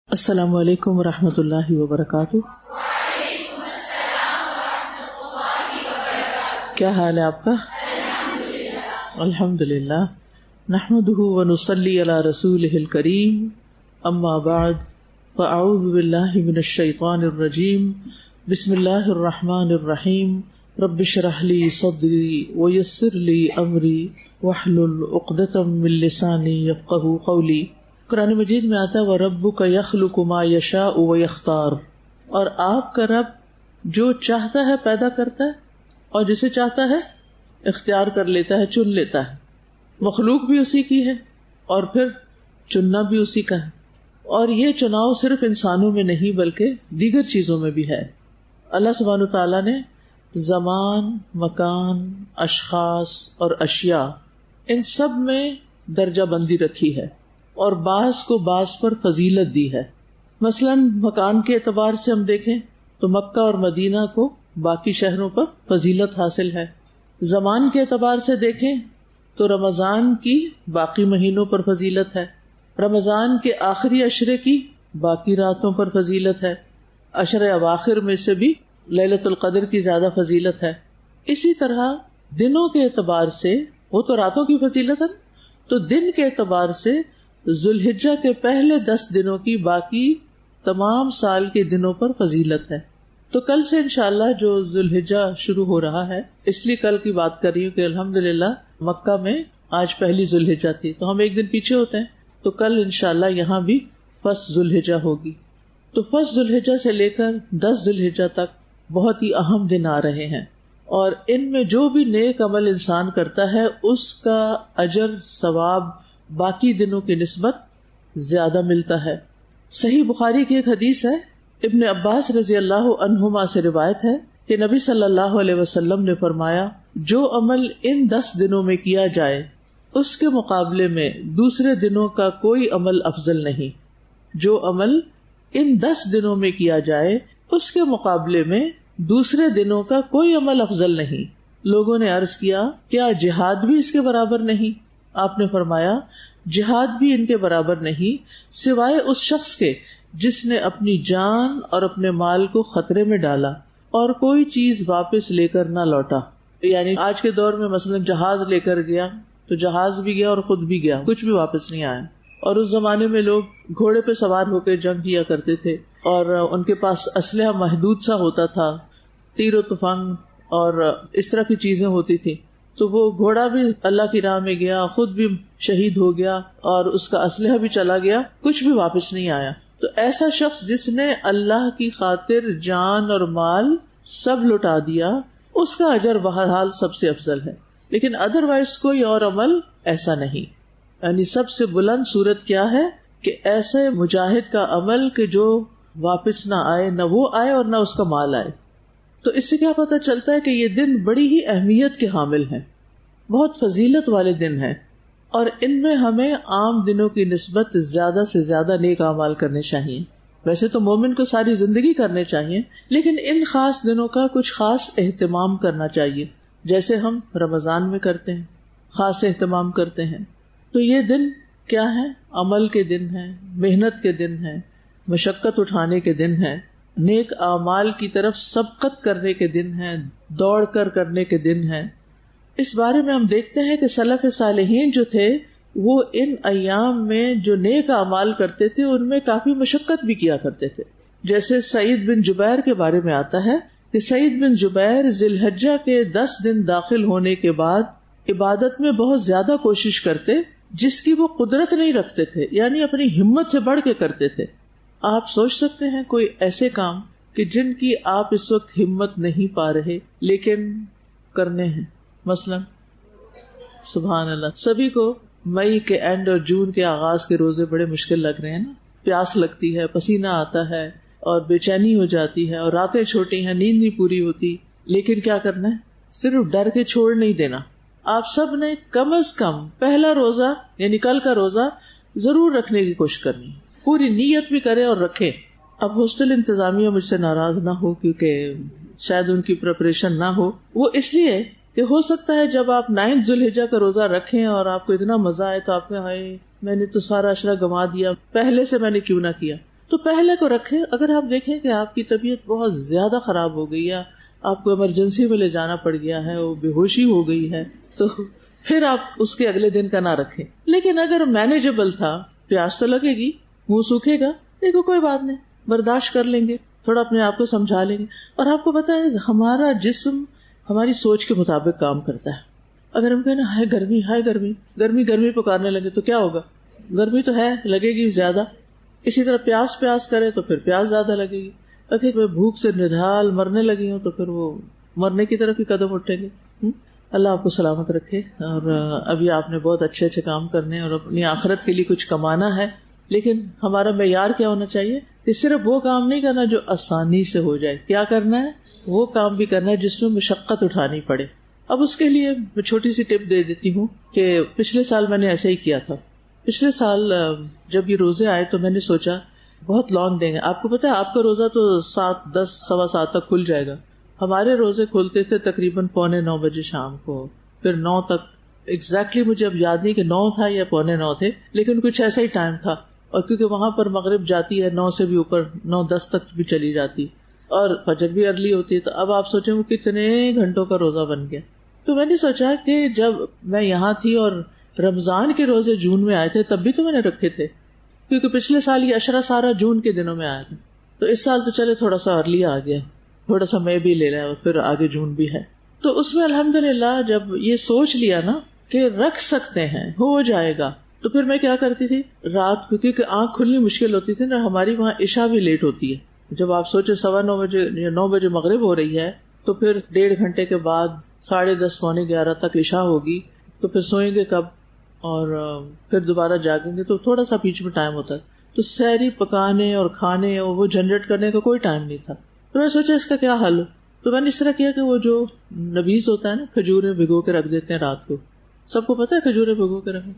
السلام علیکم ورحمۃ اللہ وبرکاتہ۔ کیا حال ہے آپ کا؟ الحمدللہ نحمده ونصلی علی رسولہ الکریم، اما بعد فاعوذ باللہ من الشیطان الرجیم، بسم اللہ الرحمن الرحیم، رب اشرح لی صدری ویسر لی امری واحلل عقدۃ من لسانی یفقہوا قولی۔ قرآن مجید میں آتا ہے وَرَبُّكَ يَخْلُقُ مَا يَشَاءُ وَيَخْتَارُ، اور آپ کا رب جو چاہتا ہے پیدا کرتا ہے اور جسے چاہتا ہے اختیار کر لیتا ہے، چن لیتا ہے۔ مخلوق بھی اسی کی ہے اور پھر چننا بھی اسی کا ہے، اور یہ چناؤ صرف انسانوں میں نہیں بلکہ دیگر چیزوں میں بھی ہے۔ اللہ سبحانہ وتعالیٰ نے زمان، مکان، اشخاص اور اشیاء ان سب میں درجہ بندی رکھی ہے اور بعض کو بعض پر فضیلت دی ہے۔ مثلا مکان کے اعتبار سے ہم دیکھیں تو مکہ اور مدینہ کو باقی شہروں پر فضیلت حاصل ہے۔ زمان کے اعتبار سے دیکھیں تو رمضان کی باقی مہینوں پر فضیلت ہے، رمضان کے آخری عشرے کی باقی راتوں پر فضیلت ہے، عشرے اواخر میں سے بھی لیلۃ القدر کی زیادہ فضیلت ہے۔ اسی طرح دنوں کے اعتبار سے، وہ تو راتوں کی فضیلت ہے، تو دن کے اعتبار سے ذوالحجہ کے پہلے 10 دنوں کی باقی تمام سال کے دنوں پر فضیلت ہے۔ تو کل سے انشاءاللہ جو ذوالحجہ شروع ہو رہا ہے، اس لیے کل کی بات کر رہی ہوں کہ الحمدللہ مکہ میں آج پہلی ذوالحجہ تھی، تو ہم ایک دن پیچھے ہوتے ہیں، تو کل انشاءاللہ یہاں بھی فرسٹ ذوالحجہ ہوگی۔ تو فرسٹ ذوالحجہ سے لے کر 10 ذوالحجہ تک بہت ہی اہم دن آ رہے ہیں، اور ان میں جو بھی نیک عمل انسان کرتا ہے اس کا اجر ثواب باقی دنوں کی نسبت زیادہ ملتا ہے۔ صحیح بخاری کی ایک حدیث ہے، ابن عباس رضی اللہ عنہما سے روایت ہے کہ نبی صلی اللہ علیہ وسلم نے فرمایا، جو عمل ان 10 دنوں میں کیا جائے اس کے مقابلے میں دوسرے دنوں کا کوئی عمل افضل نہیں۔ جو عمل ان 10 دنوں میں کیا جائے اس کے مقابلے میں دوسرے دنوں کا کوئی عمل افضل نہیں۔ لوگوں نے عرض کیا، کیا جہاد بھی اس کے برابر نہیں؟ آپ نے فرمایا، جہاد بھی ان کے برابر نہیں، سوائے اس شخص کے جس نے اپنی جان اور اپنے مال کو خطرے میں ڈالا اور کوئی چیز واپس لے کر نہ لوٹا۔ یعنی آج کے دور میں مثلا جہاز لے کر گیا تو جہاز بھی گیا اور خود بھی گیا، کچھ بھی واپس نہیں آیا۔ اور اس زمانے میں لوگ گھوڑے پہ سوار ہو کے جنگ کیا کرتے تھے، اور ان کے پاس اسلحہ محدود سا ہوتا تھا، تیر و تفنگ اور اس طرح کی چیزیں ہوتی تھی، تو وہ گھوڑا بھی اللہ کی راہ میں گیا، خود بھی شہید ہو گیا اور اس کا اسلحہ بھی چلا گیا، کچھ بھی واپس نہیں آیا۔ تو ایسا شخص جس نے اللہ کی خاطر جان اور مال سب لٹا دیا، اس کا اجر بہرحال سب سے افضل ہے، لیکن ادروائز کوئی اور عمل ایسا نہیں۔ یعنی سب سے بلند صورت کیا ہے کہ ایسے مجاہد کا عمل کہ جو واپس نہ آئے، نہ وہ آئے اور نہ اس کا مال آئے۔ تو اس سے کیا پتہ چلتا ہے کہ یہ دن بڑی ہی اہمیت کے حامل ہیں، بہت فضیلت والے دن ہیں، اور ان میں ہمیں عام دنوں کی نسبت زیادہ سے زیادہ نیک اعمال کرنے چاہیے۔ ویسے تو مومن کو ساری زندگی کرنے چاہیے، لیکن ان خاص دنوں کا کچھ خاص اہتمام کرنا چاہیے، جیسے ہم رمضان میں کرتے ہیں، خاص اہتمام کرتے ہیں۔ تو یہ دن کیا ہے؟ عمل کے دن ہیں، محنت کے دن ہیں، مشقت اٹھانے کے دن ہیں، نیک اعمال کی طرف سبقت کرنے کے دن ہیں، دوڑ کر کرنے کے دن ہیں۔ اس بارے میں ہم دیکھتے ہیں کہ سلف صالحین جو تھے وہ ان ایام میں جو نیک اعمال کرتے تھے ان میں کافی مشقت بھی کیا کرتے تھے۔ جیسے سعید بن جبیر کے بارے میں آتا ہے کہ سعید بن جبیر ذی الحجہ کے 10 دن داخل ہونے کے بعد عبادت میں بہت زیادہ کوشش کرتے، جس کی وہ قدرت نہیں رکھتے تھے، یعنی اپنی ہمت سے بڑھ کے کرتے تھے۔ آپ سوچ سکتے ہیں کوئی ایسے کام کہ جن کی آپ اس وقت ہمت نہیں پا رہے لیکن کرنے ہیں۔ مثلا سبحان اللہ، سبھی کو مئی کے اینڈ اور جون کے آغاز کے روزے بڑے مشکل لگ رہے ہیں نا، پیاس لگتی ہے، پسینہ آتا ہے اور بے چینی ہو جاتی ہے، اور راتیں چھوٹی ہیں، نیند نہیں پوری ہوتی، لیکن کیا کرنا ہے؟ صرف ڈر کے چھوڑ نہیں دینا۔ آپ سب نے کم از کم پہلا روزہ یعنی کل کا روزہ ضرور رکھنے کی کوشش کرنی، پوری نیت بھی کرے اور رکھے۔ اب ہاسٹل انتظامیہ مجھ سے ناراض نہ ہو کیونکہ شاید ان کی پریپریشن نہ ہو، وہ اس لیے کہ ہو سکتا ہے جب آپ 9 ذوالحجہ کا روزہ رکھیں اور آپ کو اتنا مزہ آئے تو آپ نے ہائے میں نے تو سارا عشرہ گنوا دیا، پہلے سے میں نے کیوں نہ کیا۔ تو پہلے کو رکھیں. اگر آپ دیکھیں کہ آپ کی طبیعت بہت زیادہ خراب ہو گئی ہے، آپ کو ایمرجنسی میں لے جانا پڑ گیا ہے، وہ بے ہوشی ہو گئی ہے، تو پھر آپ اس کے اگلے دن کا نہ رکھیں. لیکن اگر مینیجبل تھا، پیاس تو لگے گی، منہ سوکھے گا، دیکھو کوئی بات نہیں، برداشت کر لیں گے، تھوڑا اپنے آپ کو سمجھا لیں گے. اور آپ کو پتا ہے ہمارا جسم ہماری سوچ کے مطابق کام کرتا ہے. اگر ہم کہیں ہائے گرمی، ہائے گرمی، گرمی گرمی پکارنے لگے تو کیا ہوگا؟ گرمی تو ہے، لگے گی زیادہ. اسی طرح پیاس کرے تو پھر پیاس زیادہ لگے گی. اگر میں بھوک سے نڈھال مرنے لگی ہوں تو پھر وہ مرنے کی طرف ہی قدم اٹھیں گے. اللہ آپ کو سلامت رکھے. اور ابھی آپ نے بہت اچھے اچھے کام کرنے اور اپنی آخرت کے لیے کچھ کمانا ہے، لیکن ہمارا معیار کیا ہونا چاہیے کہ صرف وہ کام نہیں کرنا جو آسانی سے ہو جائے. کیا کرنا ہے؟ وہ کام بھی کرنا ہے جس میں مشقت اٹھانی پڑے. اب اس کے لیے میں چھوٹی سی ٹپ دے دیتی ہوں کہ پچھلے سال میں نے ایسے ہی کیا تھا. پچھلے سال جب یہ روزے آئے تو میں نے سوچا بہت لانگ دیں گے. آپ کو پتا ہے آپ کا روزہ تو 7، 10، 7:15 تک کھل جائے گا. ہمارے روزے کھلتے تھے تقریباً 8:45 بجے شام کو، پھر 9 تک. ایگزیکٹلی مجھے اب یاد نہیں کہ 9 تھا یا 8:45 تھے، لیکن کچھ ایسا ہی ٹائم تھا. اور کیونکہ وہاں پر مغرب جاتی ہے 9 سے بھی اوپر، 9:10 تک بھی چلی جاتی، اور فجر بھی ارلی ہوتی ہے. تو اب آپ سوچیں وہ کتنے گھنٹوں کا روزہ بن گیا. تو میں نے سوچا کہ جب میں یہاں تھی اور رمضان کے روزے جون میں آئے تھے تب بھی تو میں نے رکھے تھے، کیونکہ پچھلے سال یہ عشرہ سارا جون کے دنوں میں آیا تھا. تو اس سال تو چلے تھوڑا سا ارلی آ گیا، تھوڑا سا میں بھی لے رہا اور پھر آگے جون بھی ہے. تو اس میں الحمدللہ جب یہ سوچ لیا نا کہ رکھ سکتے ہیں، ہو جائے گا، تو پھر میں کیا کرتی تھی رات کو، کیونکہ آنکھ کھلنی مشکل ہوتی تھی نا، ہماری وہاں عشاء بھی لیٹ ہوتی ہے. جب آپ سوچے 9:15 بجے یا 9 بجے مغرب ہو رہی ہے تو پھر 1.5 گھنٹے کے بعد 10:30 پونے 11 تک عشاء ہوگی، تو پھر سوئیں گے کب اور پھر دوبارہ جاگیں گے، تو تھوڑا سا بیچ میں ٹائم ہوتا ہے. تو سحری پکانے اور کھانے اور وہ جنریٹ کرنے کا کوئی ٹائم نہیں تھا. تو میں سوچا اس کا کیا حل ہو. تو میں نے اس طرح کیا کہ وہ جو نبیز ہوتا ہے نا، کھجوریں بھگو کے رکھ دیتے ہیں رات کو. سب کو پتا ہے کھجوریں بھگو کے رکھیں،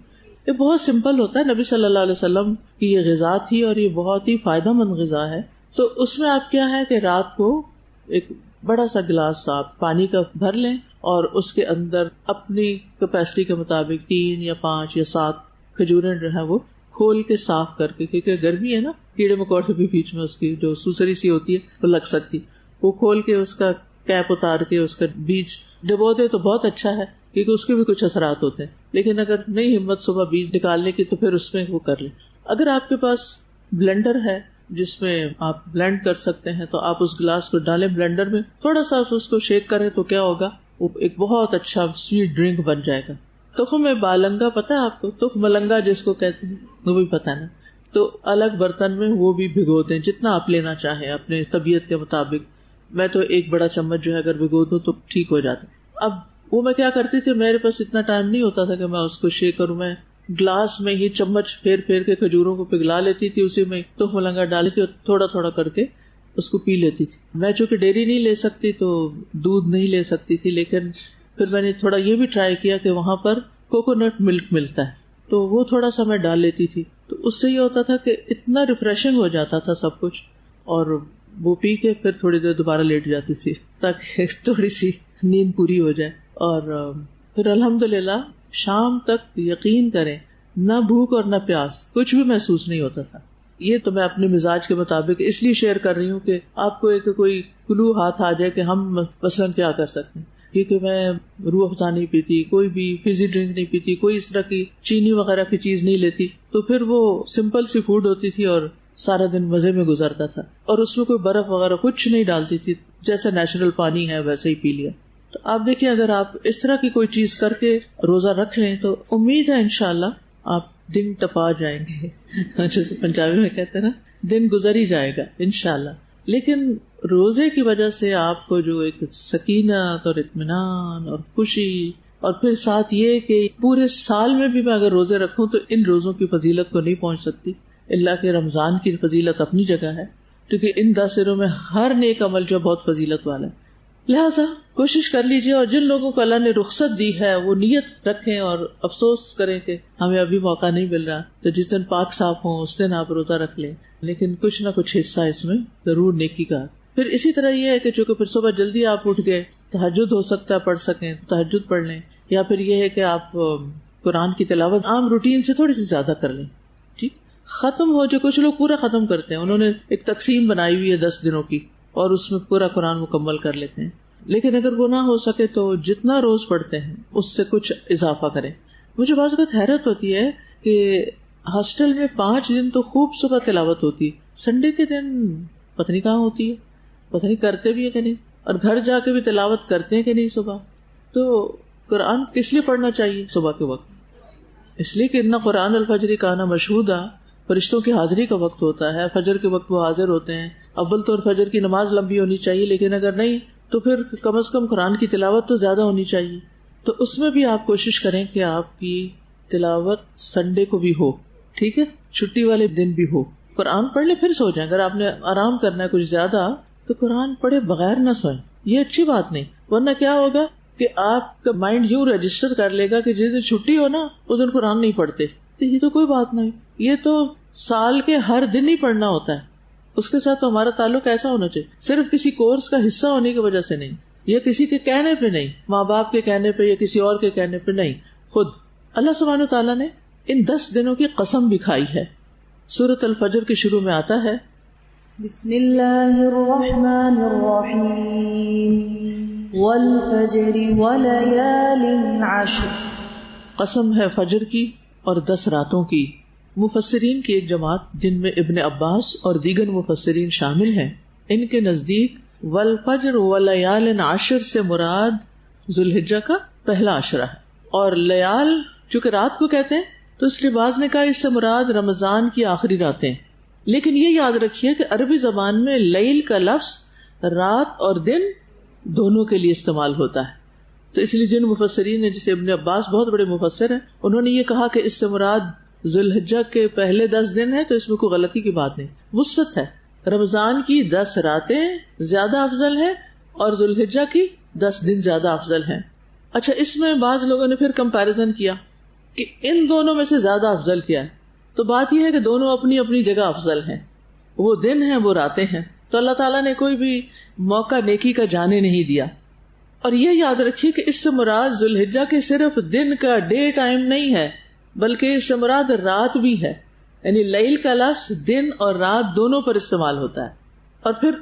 یہ بہت سمپل ہوتا ہے. نبی صلی اللہ علیہ وسلم کی یہ غذا تھی اور یہ بہت ہی فائدہ مند غذا ہے. تو اس میں آپ کیا ہے کہ رات کو ایک بڑا سا گلاس آپ پانی کا بھر لیں اور اس کے اندر اپنی کیپیسٹی کے مطابق 3 یا 5 یا 7 کھجوریں جو ہے وہ کھول کے صاف کر کے، کیونکہ گرمی ہے نا، کیڑے مکوڑے بھی بیچ میں اس کی جو سوسری سی ہوتی ہے وہ لگ سکتی، وہ کھول کے اس کا کیپ اتار کے اس کا بیج ڈبو دے تو بہت اچھا ہے، کیونکہ اس کے بھی کچھ اثرات ہوتے ہیں. لیکن اگر نہیں ہمت صبح بیج نکالنے کی تو پھر اس میں وہ کر لیں. اگر آپ کے پاس بلینڈر ہے جس میں آپ بلینڈ کر سکتے ہیں تو آپ اس گلاس کو ڈالیں بلینڈر میں، تھوڑا سا اس کو شیک کریں تو کیا ہوگا، وہ ایک بہت اچھا سویٹ ڈرنک بن جائے گا. تخم بالنگا پتا ہے آپ کو، تخم ملنگا جس کو کہتے ہیں وہ بھی پتا نا. تو الگ برتن میں وہ بھی بھگو دیں جتنا آپ لینا چاہیں اپنے طبیعت کے مطابق. میں تو 1 بڑا چمچ جو ہے اگر بھگو دوں تو ٹھیک ہو جاتا. اب وہ میں کیا کرتی تھی، میرے پاس اتنا ٹائم نہیں ہوتا تھا کہ میں اس کو شیک کروں. میں گلاس میں ہی چمچ پھیر پھیر کے کھجوروں کو پگھلا لیتی تھی، اسی میں تخم ملنگا ڈالی تھی اور تھوڑا تھوڑا کر کے اس کو پی لیتی تھی. میں چونکہ ڈیری نہیں لے سکتی تو دودھ نہیں لے سکتی تھی، لیکن پھر میں نے تھوڑا یہ بھی ٹرائی کیا کہ وہاں پر کوکونٹ ملک ملتا ہے تو وہ تھوڑا سا میں ڈال لیتی تھی. تو اس سے یہ ہوتا تھا کہ اتنا ریفریشنگ ہو جاتا تھا سب کچھ، اور وہ پی کے پھر تھوڑی دیر دوبارہ لیٹ جاتی تھی تاکہ تھوڑی سی نیند پوری ہو جائے. اور پھر الحمدللہ شام تک یقین کریں نہ بھوک اور نہ پیاس کچھ بھی محسوس نہیں ہوتا تھا. یہ تو میں اپنے مزاج کے مطابق اس لیے شیئر کر رہی ہوں کہ آپ کو ایک کوئی کلو ہاتھ آ جائے کہ ہم مثلاً کیا کر سکتے ہیں. کیونکہ میں روح افزا نہیں پیتی، کوئی بھی فزی ڈرنک نہیں پیتی، کوئی اس طرح کی چینی وغیرہ کی چیز نہیں لیتی، تو پھر وہ سمپل سی فوڈ ہوتی تھی اور سارا دن مزے میں گزرتا تھا. اور اس میں کوئی برف وغیرہ کچھ نہیں ڈالتی تھی، جیسے نیچرل پانی ہے ویسے ہی پی لیا. تو آپ دیکھیں اگر آپ اس طرح کی کوئی چیز کر کے روزہ رکھ لیں تو امید ہے انشاءاللہ آپ دن ٹپا جائیں گے. جیسے پنجابی میں کہتے ہیں نا، دن گزر ہی جائے گا انشاءاللہ. لیکن روزے کی وجہ سے آپ کو جو ایک سکینت اور اطمینان اور خوشی، اور پھر ساتھ یہ کہ پورے سال میں بھی میں اگر روزے رکھوں تو ان روزوں کی فضیلت کو نہیں پہنچ سکتی. اللہ کے رمضان کی فضیلت اپنی جگہ ہے، کیونکہ ان 10 دنوں میں ہر نیک عمل جو بہت فضیلت والا ہے. لہٰذا کوشش کر لیجیے، اور جن لوگوں کو اللہ نے رخصت دی ہے وہ نیت رکھیں اور افسوس کریں کہ ہمیں ابھی موقع نہیں مل رہا، تو جس دن پاک صاف ہوں اس دن آپ روزہ رکھ لیں، لیکن کچھ نہ کچھ حصہ اس میں ضرور نیکی کا. پھر اسی طرح یہ ہے کہ چونکہ پھر صبح جلدی آپ اٹھ گئے، تہجد ہو سکتا ہے پڑھ سکیں، تہجد پڑھ لیں، یا پھر یہ ہے کہ آپ قرآن کی تلاوت عام روٹین سے تھوڑی سی زیادہ کر لیں. ٹھیک، ختم ہو جو کچھ لوگ پورا ختم کرتے ہیں، انہوں نے ایک تقسیم بنائی ہوئی ہے 10 دنوں کی اور اس میں پورا قرآن مکمل کر لیتے ہیں. لیکن اگر وہ نہ ہو سکے تو جتنا روز پڑھتے ہیں اس سے کچھ اضافہ کریں. مجھے بعض اوقات حیرت ہوتی ہے کہ ہاسٹل میں 5 دن تو خوب صبح تلاوت ہوتی ہے، سنڈے کے دن پتہ نہیں کہاں ہوتی ہے، پتہ نہیں کرتے بھی ہے کہ نہیں، اور گھر جا کے بھی تلاوت کرتے ہیں کہ نہیں صبح. تو قرآن کس لیے پڑھنا چاہیے صبح کے وقت؟ اس لیے کہ اتنا قرآن الفجر کانا مشہودہ، فرشتوں کی حاضری کا وقت ہوتا ہے، فجر کے وقت وہ حاضر ہوتے ہیں. اول تو فجر کی نماز لمبی ہونی چاہیے، لیکن اگر نہیں تو پھر کم از کم قرآن کی تلاوت تو زیادہ ہونی چاہیے. تو اس میں بھی آپ کوشش کریں کہ آپ کی تلاوت سنڈے کو بھی ہو، ٹھیک ہے، چھٹی والے دن بھی ہو. قرآن پڑھ لے پھر سو جائیں. اگر آپ نے آرام کرنا ہے کچھ زیادہ تو قرآن پڑھے بغیر نہ سوئیں، یہ اچھی بات نہیں. ورنہ کیا ہوگا کہ آپ کا مائنڈ یوں رجسٹر کر لے گا کہ جس دن چھٹی ہو نا اس دن قرآن نہیں پڑھتے. تو یہ تو کوئی بات نہیں، یہ تو سال کے ہر دن ہی پڑھنا ہوتا ہے. اس کے ساتھ تو ہمارا تعلق ایسا ہونا چاہیے، صرف کسی کورس کا حصہ ہونے کی وجہ سے نہیں، یا کسی کے کہنے پہ نہیں، ماں باپ کے کہنے پہ یا کسی اور کے کہنے پہ نہیں. خود اللہ سبحانہ تعالیٰ نے ان 10 دنوں کی قسم بھی کھائی ہے. سورۃ الفجر کے شروع میں آتا ہے بسم اللہ الرحمن الرحیم والفجر ولیال عشر. قسم ہے فجر کی اور 10 راتوں کی. مفسرین کی ایک جماعت جن میں ابن عباس اور دیگر مفسرین شامل ہیں، ان کے نزدیک والفجر ولیال عشر سے مراد ذوالحجہ کا پہلا عشرہ ہے، اور لیال چونکہ رات کو کہتے ہیں تو اس لیے بعض نے کہا اس سے مراد رمضان کی آخری راتیں. لیکن یہ یاد رکھیے کہ عربی زبان میں لیل کا لفظ رات اور دن دونوں کے لیے استعمال ہوتا ہے. تو اس لیے جن مفسرین ہیں، جیسے ابن عباس بہت بڑے مفسر ہیں، انہوں نے یہ کہا کہ اس سے مراد ذوالحجہ کے پہلے 10 دن ہے، تو اس میں کوئی غلطی کی بات نہیں، وسعت ہے. رمضان کی 10 راتیں زیادہ افضل ہیں اور ذوالحجہ کی 10 دن زیادہ افضل ہیں. اچھا، اس میں بعض لوگوں نے پھر کمپیریزن کیا کہ ان دونوں میں سے زیادہ افضل کیا ہے. تو بات یہ ہے کہ دونوں اپنی اپنی جگہ افضل ہیں، وہ دن ہیں وہ راتیں ہیں. تو اللہ تعالیٰ نے کوئی بھی موقع نیکی کا جانے نہیں دیا. اور یہ یاد رکھیے کہ اس سے مراد ذوالحجہ کے صرف دن کا ڈے ٹائم نہیں ہے، بلکہ اس سے مراد رات بھی ہے. یعنی لیل کا لفظ دن اور رات دونوں پر استعمال ہوتا ہے. اور پھر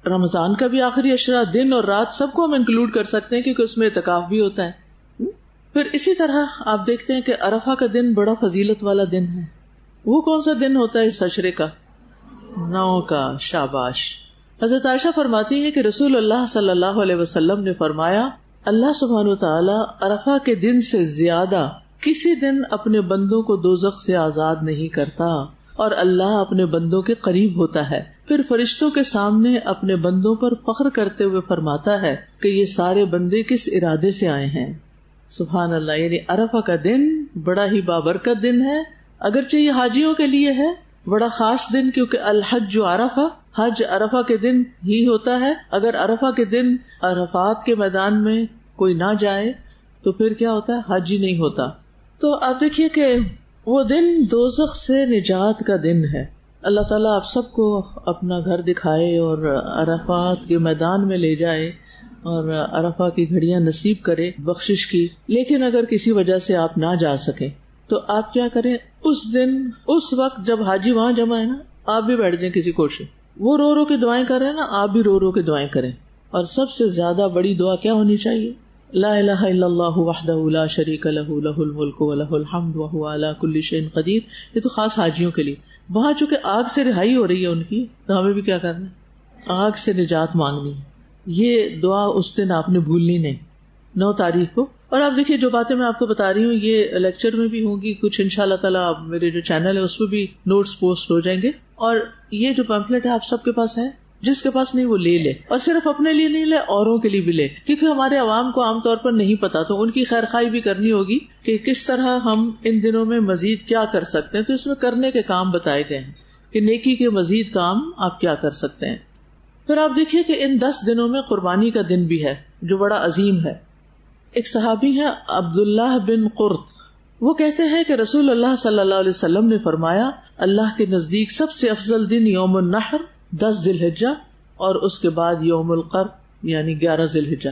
رمضان کا بھی آخری عشرہ دن اور رات سب کو ہم انکلوڈ کر سکتے ہیں، کیونکہ اس میں اعتکاف بھی ہوتا ہے. پھر اسی طرح آپ دیکھتے ہیں کہ عرفہ کا دن بڑا فضیلت والا دن ہے. وہ کون سا دن ہوتا ہے اس عشرے کا؟ 9 کا. شاباش. حضرت عائشہ فرماتی ہے کہ رسول اللہ صلی اللہ علیہ وسلم نے فرمایا، اللہ سبحانہ وتعالی عرفہ کے دن سے زیادہ کسی دن اپنے بندوں کو دوزخ سے آزاد نہیں کرتا، اور اللہ اپنے بندوں کے قریب ہوتا ہے. پھر فرشتوں کے سامنے اپنے بندوں پر فخر کرتے ہوئے فرماتا ہے کہ یہ سارے بندے کس ارادے سے آئے ہیں. سبحان اللہ. یعنی عرفہ کا دن بڑا ہی بابرکت دن ہے. اگرچہ یہ حاجیوں کے لیے ہے بڑا خاص دن، کیونکہ الحج عرفہ، حج عرفہ کے دن ہی ہوتا ہے. اگر عرفہ کے دن عرفات کے میدان میں کوئی نہ جائے تو پھر کیا ہوتا ہے؟ حج ہی نہیں ہوتا. تو آپ دیکھیے کہ وہ دن دوزخ سے نجات کا دن ہے. اللہ تعالیٰ آپ سب کو اپنا گھر دکھائے اور عرفات کے میدان میں لے جائے اور عرفہ کی گھڑیاں نصیب کرے بخشش کی. لیکن اگر کسی وجہ سے آپ نہ جا سکیں تو آپ کیا کریں؟ اس دن اس وقت جب حاجی وہاں جمع ہے نا، آپ بھی بیٹھ جائیں کسی کوشش. وہ رو رو کے دعائیں کر رہے ہیں نا، آپ بھی رو رو کے دعائیں کریں. اور سب سے زیادہ بڑی دعا کیا ہونی چاہیے؟ لا الہ الا اللہ وحدہ لا شریک لہ لہ الملک و لہ الحمد وہو علی کل شیء قدیر. یہ تو خاص حاجیوں کے لیے. وہاں چونکہ آگ سے رہائی ہو رہی ہے ان کی، تو ہمیں بھی کیا کرنا ہے؟ آگ سے نجات مانگنی. یہ دعا اس دن آپ نے بھولنی نہیں، 9 تاریخ کو. اور آپ دیکھیے جو باتیں میں آپ کو بتا رہی ہوں یہ لیکچر میں بھی ہوں گی، کچھ انشاءاللہ تعالیٰ میرے جو چینل ہے اس پہ بھی نوٹس پوسٹ ہو جائیں گے. اور یہ جو پیمفلیٹ ہے آپ سب کے پاس ہے، جس کے پاس نہیں وہ لے لے. اور صرف اپنے لیے نہیں لے، اوروں کے لیے بھی لے، کیونکہ ہمارے عوام کو عام طور پر نہیں پتا، تو ان کی خیر خواہی بھی کرنی ہوگی کہ کس طرح ہم ان دنوں میں مزید کیا کر سکتے ہیں. تو اس میں کرنے کے کام بتائے گئے ہیں کہ نیکی کے مزید کام آپ کیا کر سکتے ہیں. پھر آپ دیکھیے کہ ان 10 دنوں میں قربانی کا دن بھی ہے جو بڑا عظیم ہے. ایک صحابی ہیں عبداللہ بن قرط، وہ کہتے ہیں کہ رسول اللہ صلی اللہ علیہ وسلم نے فرمایا، اللہ کے نزدیک سب سے افضل دن یوم النحر 10 ذی الحجہ، اور اس کے بعد یوم القر یعنی 11 ذی الحجہ.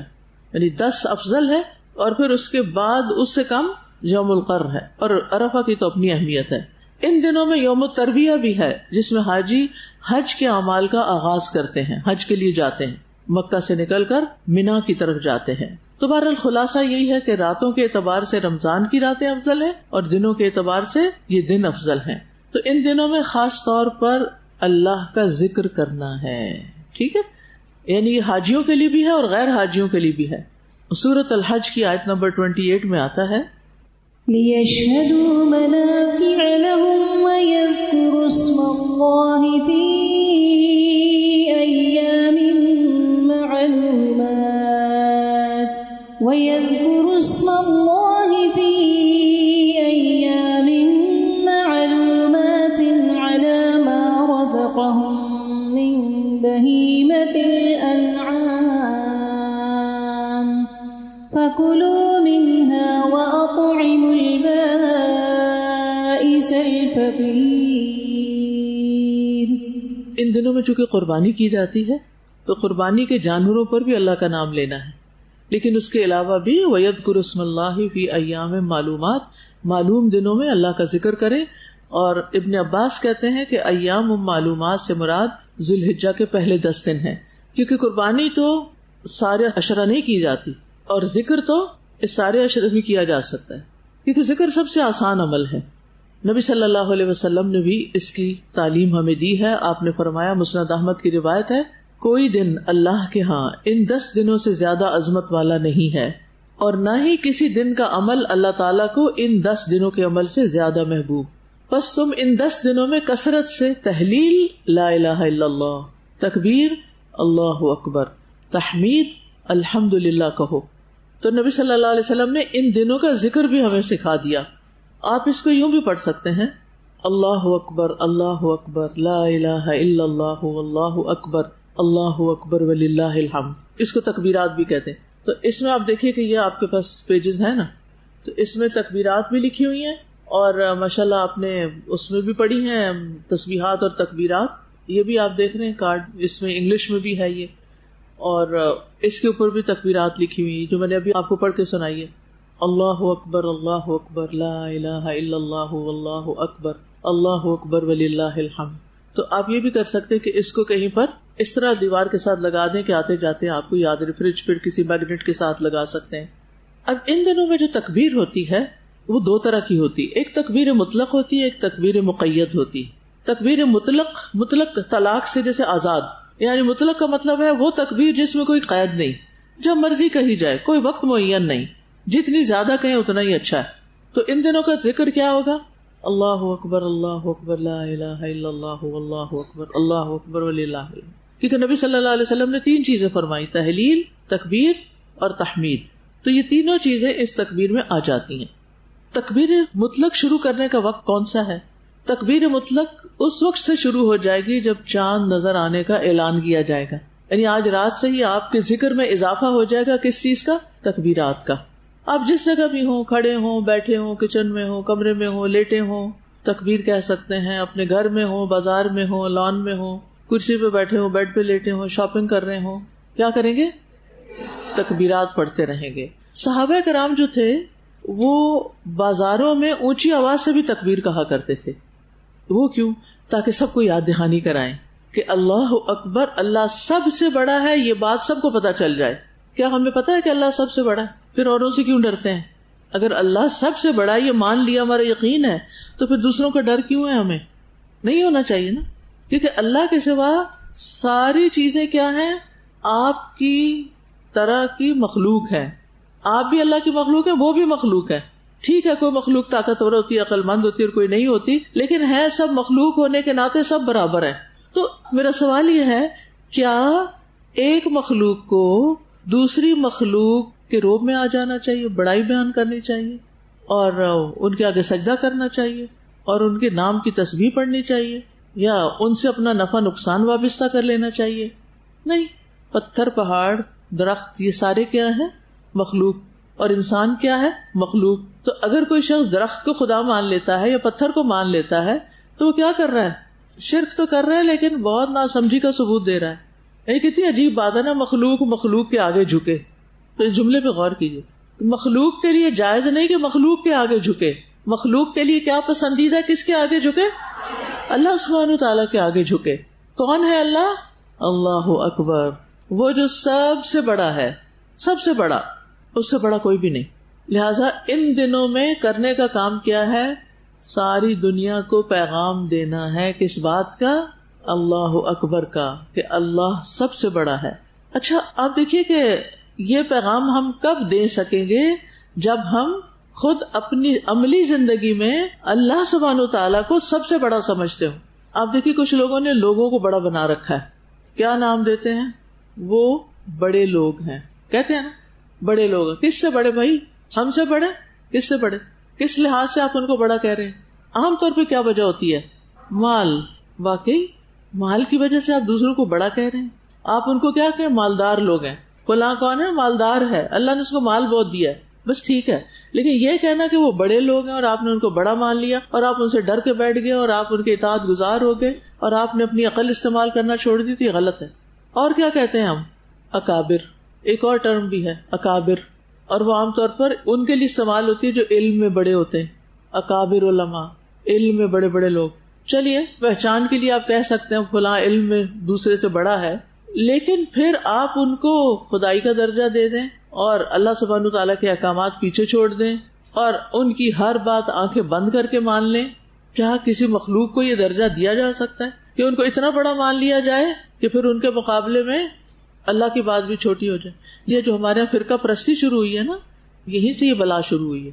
یعنی 10 افضل ہے اور پھر اس کے بعد اس سے کم یوم القر ہے. اور عرفہ کی تو اپنی اہمیت ہے. ان دنوں میں یوم الترویہ بھی ہے، جس میں حاجی حج کے اعمال کا آغاز کرتے ہیں، حج کے لیے جاتے ہیں، مکہ سے نکل کر مینا کی طرف جاتے ہیں. تو بہرحال خلاصہ یہی ہے کہ راتوں کے اعتبار سے رمضان کی راتیں افضل ہیں اور دنوں کے اعتبار سے یہ دن افضل ہیں. تو ان دنوں میں خاص طور پر اللہ کا ذکر کرنا ہے. ٹھیک ہے، یعنی یہ حاجیوں کے لیے بھی ہے اور غیر حاجیوں کے لیے بھی ہے. سورۃ الحج کی آیت نمبر 28 میں آتا ہے لِيَشْهَدُوا مَنَافِعَ لَهُمْ وَيَذْكُرُوا اسْمَ اللَّهِ فِي أَيَّامٍ مَّعْلُومَاتٍ عَلَى مَا رَزَقَهُم مِّن بَهِيمَةِ الْأَنْعَامِ فَكُلُوا مِنْهَا وَأَطْعِمُوا الْبَائِسَ الْفَقِيرَ. ان دنوں میں چونکہ قربانی کی جاتی ہے تو قربانی کے جانوروں پر بھی اللہ کا نام لینا ہے، لیکن اس کے علاوہ بھی وَيَذْكُرُ اسْمَ اللَّهِ فِي أَيَّامٍ مَّعْلُومَاتٍ، معلوم دنوں میں اللہ کا ذکر کریں. اور ابن عباس کہتے ہیں کہ ایام معلومات سے مراد ذو الحجہ کے پہلے 10 دن ہیں، کیونکہ قربانی تو سارے عشرہ نہیں کی جاتی اور ذکر تو اس سارے عشرہ بھی کیا جا سکتا ہے، کیونکہ ذکر سب سے آسان عمل ہے. نبی صلی اللہ علیہ وسلم نے بھی اس کی تعلیم ہمیں دی ہے. آپ نے فرمایا، مسند احمد کی روایت ہے، کوئی دن اللہ کے ہاں ان 10 دنوں سے زیادہ عظمت والا نہیں ہے، اور نہ ہی کسی دن کا عمل اللہ تعالیٰ کو ان 10 دنوں کے عمل سے زیادہ محبوب. بس تم ان 10 دنوں میں کثرت سے تحلیل لا الہ الا اللہ، تکبیر اللہ اکبر، تحمید الحمدللہ کہو. تو نبی صلی اللہ علیہ وسلم نے ان دنوں کا ذکر بھی ہمیں سکھا دیا. آپ اس کو یوں بھی پڑھ سکتے ہیں، اللہ اکبر لا الہ الا اللہ واللہ اکبر اللہ اکبر وللہ الحمد. اس کو تکبیرات بھی کہتے ہیں. تو اس میں آپ دیکھیے کہ یہ آپ کے پاس پیجز ہیں نا، تو اس میں تکبیرات بھی لکھی ہوئی ہیں اور ماشاءاللہ آپ نے اس میں بھی پڑھی ہیں تسبیحات اور تکبیرات. یہ بھی آپ دیکھ رہے ہیں کارڈ، اس میں انگلش میں بھی ہے یہ، اور اس کے اوپر بھی تکبیرات لکھی ہوئی جو میں نے ابھی آپ کو پڑھ کے سنائی ہے. اللہ اکبر لا الہ الا اللہ واللہ اکبر وللہ الحمد. تو آپ یہ بھی کر سکتے ہیں کہ اس کو کہیں پر اس طرح دیوار کے ساتھ لگا دیں کہ آتے جاتے آپ کو یاد رہے، فریج پہ کسی میگنیٹ کے ساتھ لگا سکتے ہیں. اب ان دنوں میں جو تکبیر ہوتی ہے وہ 2 طرح کی ہوتی ہے، ایک تکبیر مطلق ہوتی ہے، ایک تکبیر مقید ہوتی ہے. تکبیر مطلق طلاق سے جیسے آزاد، یعنی مطلق کا مطلب ہے وہ تکبیر جس میں کوئی قید نہیں، جب مرضی کہی جائے، کوئی وقت معین نہیں، جتنی زیادہ کہیں اتنا ہی اچھا ہے. تو ان دنوں کا ذکر کیا ہوگا؟ اللہ اکبر لا الہ الا اللہ واللہ اکبر وللہ الحمد. کیونکہ نبی صلی اللہ علیہ وسلم نے 3 چیزیں فرمائی، تحلیل، تکبیر اور تحمید. تو یہ تینوں چیزیں اس تکبیر میں آ جاتی ہیں. تکبیر مطلق شروع کرنے کا وقت کون سا ہے؟ تکبیر مطلق اس وقت سے شروع ہو جائے گی جب چاند نظر آنے کا اعلان کیا جائے گا. یعنی آج رات سے ہی آپ کے ذکر میں اضافہ ہو جائے گا. کس چیز کا؟ تکبیرات کا. آپ جس جگہ بھی ہوں، کھڑے ہوں، بیٹھے ہوں، کچن میں ہوں، کمرے میں ہوں، لیٹے ہوں، تکبیر کہہ سکتے ہیں. اپنے گھر میں ہوں، بازار میں ہوں، لان میں ہوں، کرسی پہ بیٹھے ہوں، بیڈ پہ لیٹے ہوں، شاپنگ کر رہے ہوں، کیا کریں گے؟ تکبیرات پڑھتے رہیں گے. صحابہ کرام جو تھے وہ بازاروں میں اونچی آواز سے بھی تکبیر کہا کرتے تھے. وہ کیوں؟ تاکہ سب کو یاد دہانی کرائیں کہ اللہ اکبر، اللہ سب سے بڑا ہے. یہ بات سب کو پتا چل جائے. کیا ہمیں پتا ہے کہ اللہ سب سے بڑا ہے؟ پھر اوروں سے کیوں ڈرتے ہیں؟ اگر اللہ سب سے بڑا ہے، یہ مان لیا، ہمارا یقین ہے، تو پھر دوسروں کا ڈر کیوں ہے؟ ہمیں نہیں ہونا چاہیے نا. کیونکہ اللہ کے سوا ساری چیزیں کیا ہیں؟ آپ کی طرح کی مخلوق ہے. آپ بھی اللہ کی مخلوق ہے، وہ بھی مخلوق ہے. ٹھیک ہے، کوئی مخلوق طاقتور ہوتی ہے، عقل مند ہوتی ہے، اور کوئی نہیں ہوتی، لیکن ہے سب مخلوق ہونے کے ناطے سب برابر ہیں. تو میرا سوال یہ ہے، کیا ایک مخلوق کو دوسری مخلوق کے روب میں آ جانا چاہیے، بڑائی بیان کرنی چاہیے، اور ان کے آگے سجدہ کرنا چاہیے، اور ان کے نام کی تسبیح پڑھنی چاہیے، یا ان سے اپنا نفع نقصان وابستہ کر لینا چاہیے؟ نہیں. پتھر، پہاڑ، درخت، یہ سارے کیا ہیں؟ مخلوق. اور انسان کیا ہے؟ مخلوق. تو اگر کوئی شخص درخت کو خدا مان لیتا ہے یا پتھر کو مان لیتا ہے تو وہ کیا کر رہا ہے؟ شرک تو کر رہا ہے، لیکن بہت ناسمجھی کا ثبوت دے رہا ہے. یہ کتنی عجیب بات ہے نا، مخلوق کے آگے جھکے. تو اس جملے پہ غور کیجیے. مخلوق کے لیے جائز نہیں کہ مخلوق کے آگے جھکے. مخلوق کے لیے کیا پسندیدہ، کس کے آگے جھکے؟ اللہ سبحانہ تعالیٰ کے آگے جھکے. کون ہے اللہ؟ اللہ اکبر، وہ جو سب سے بڑا ہے، سب سے بڑا، اس سے بڑا کوئی بھی نہیں. لہذا ان دنوں میں کرنے کا کام کیا ہے؟ ساری دنیا کو پیغام دینا ہے. کس بات کا؟ اللہ اکبر کا، کہ اللہ سب سے بڑا ہے. اچھا آپ دیکھیے کہ یہ پیغام ہم کب دے سکیں گے؟ جب ہم خود اپنی عملی زندگی میں اللہ سبحانہ تعالیٰ کو سب سے بڑا سمجھتے ہو. آپ دیکھیے کچھ لوگوں نے لوگوں کو بڑا بنا رکھا ہے. کیا نام دیتے ہیں؟ وہ بڑے لوگ ہیں، کہتے ہیں نا بڑے لوگ. کس سے بڑے بھائی؟ ہم سے بڑے؟ کس سے بڑے؟ کس لحاظ سے آپ ان کو بڑا کہہ رہے ہیں؟ عام طور پہ کیا وجہ ہوتی ہے؟ مال. واقعی مال کی وجہ سے آپ دوسروں کو بڑا کہہ رہے ہیں. آپ ان کو کیا کہیں؟ مالدار لوگ ہیں. فلاں کون ہے؟ مالدار ہے، اللہ نے اس کو مال بہت دیا ہے، بس ٹھیک ہے. لیکن یہ کہنا کہ وہ بڑے لوگ ہیں اور آپ نے ان کو بڑا مان لیا اور آپ ان سے ڈر کے بیٹھ گئے اور آپ ان کے اطاعت گزار ہو گئے اور آپ نے اپنی عقل استعمال کرنا چھوڑ دی، تو یہ غلط ہے. اور کیا کہتے ہیں ہم؟ اکابر. ایک اور ٹرم بھی ہے اکابر، اور وہ عام طور پر ان کے لیے استعمال ہوتی ہے جو علم میں بڑے ہوتے ہیں. اکابر علماء، علم میں بڑے بڑے لوگ. چلیے پہچان کے لیے آپ کہہ سکتے ہیں فلاں علم میں دوسرے سے بڑا ہے، لیکن پھر آپ ان کو خدائی کا درجہ دے دیں اور اللہ سبحانہ تعالیٰ کے احکامات پیچھے چھوڑ دیں اور ان کی ہر بات آنکھیں بند کر کے مان لیں. کیا کسی مخلوق کو یہ درجہ دیا جا سکتا ہے کہ ان کو اتنا بڑا مان لیا جائے کہ پھر ان کے مقابلے میں اللہ کی بات بھی چھوٹی ہو جائے؟ یہ جو ہمارے یہاں فرقہ پرستی شروع ہوئی ہے نا، یہیں سے یہ بلا شروع ہوئی ہے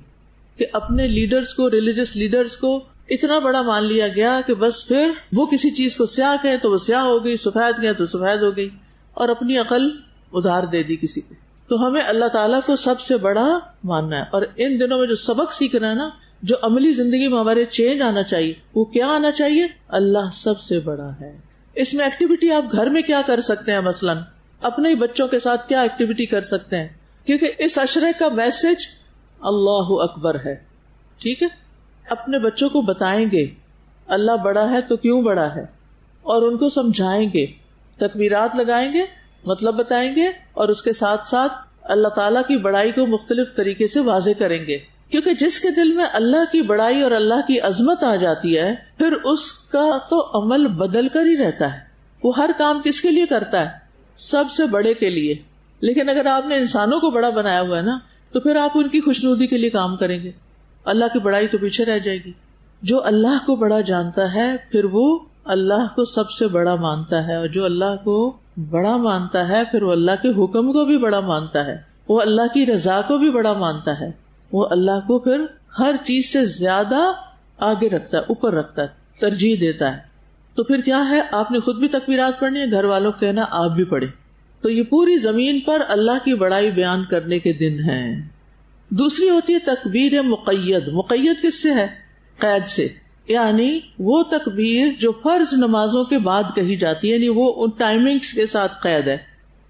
کہ اپنے لیڈرز کو، ریلیجس لیڈرز کو اتنا بڑا مان لیا گیا کہ بس پھر وہ کسی چیز کو سیاہ کہیں تو وہ سیاہ ہو گئی، سفید کہیں تو سفید ہو گئی، اور اپنی عقل ادھار دے دی کسی کو. تو ہمیں اللہ تعالیٰ کو سب سے بڑا ماننا ہے. اور ان دنوں میں جو سبق سیکھنا ہے نا، جو عملی زندگی میں ہمارے چینج آنا چاہیے، وہ کیا آنا چاہیے؟ اللہ سب سے بڑا ہے. اس میں ایکٹیویٹی آپ گھر میں کیا کر سکتے ہیں؟ مثلاً اپنے ہی بچوں کے ساتھ کیا ایکٹیویٹی کر سکتے ہیں؟ کیونکہ اس عشرے کا میسج اللہ اکبر ہے. ٹھیک ہے، اپنے بچوں کو بتائیں گے اللہ بڑا ہے تو کیوں بڑا ہے، اور ان کو سمجھائیں گے، تکبیرات لگائیں گے، مطلب بتائیں گے، اور اس کے ساتھ ساتھ اللہ تعالیٰ کی بڑائی کو مختلف طریقے سے واضح کریں گے. کیونکہ جس کے دل میں اللہ کی بڑائی اور اللہ کی عظمت آ جاتی ہے، پھر اس کا تو عمل بدل کر ہی رہتا ہے. وہ ہر کام کس کے لیے کرتا ہے؟ سب سے بڑے کے لیے. لیکن اگر آپ نے انسانوں کو بڑا بنایا ہوا ہے نا، تو پھر آپ ان کی خوشنودی کے لیے کام کریں گے، اللہ کی بڑائی تو پیچھے رہ جائے گی. جو اللہ کو بڑا جانتا ہے پھر وہ اللہ کو سب سے بڑا مانتا ہے، اور جو اللہ کو بڑا مانتا ہے پھر وہ اللہ کے حکم کو بھی بڑا مانتا ہے، وہ اللہ کی رضا کو بھی بڑا مانتا ہے، وہ اللہ کو پھر ہر چیز سے زیادہ آگے رکھتا ہے، اوپر رکھتا ہے، ترجیح دیتا ہے. تو پھر کیا ہے؟ آپ نے خود بھی تکبیرات پڑھنی ہے، گھر والوں کو کہنا آپ بھی پڑھیں. تو یہ پوری زمین پر اللہ کی بڑائی بیان کرنے کے دن ہیں. دوسری ہوتی ہے تکبیر مقید. مقید کس سے ہے؟ قید سے. یعنی وہ تکبیر جو فرض نمازوں کے بعد کہی جاتی ہے، یعنی وہ ان ٹائمنگز کے ساتھ قید ہے.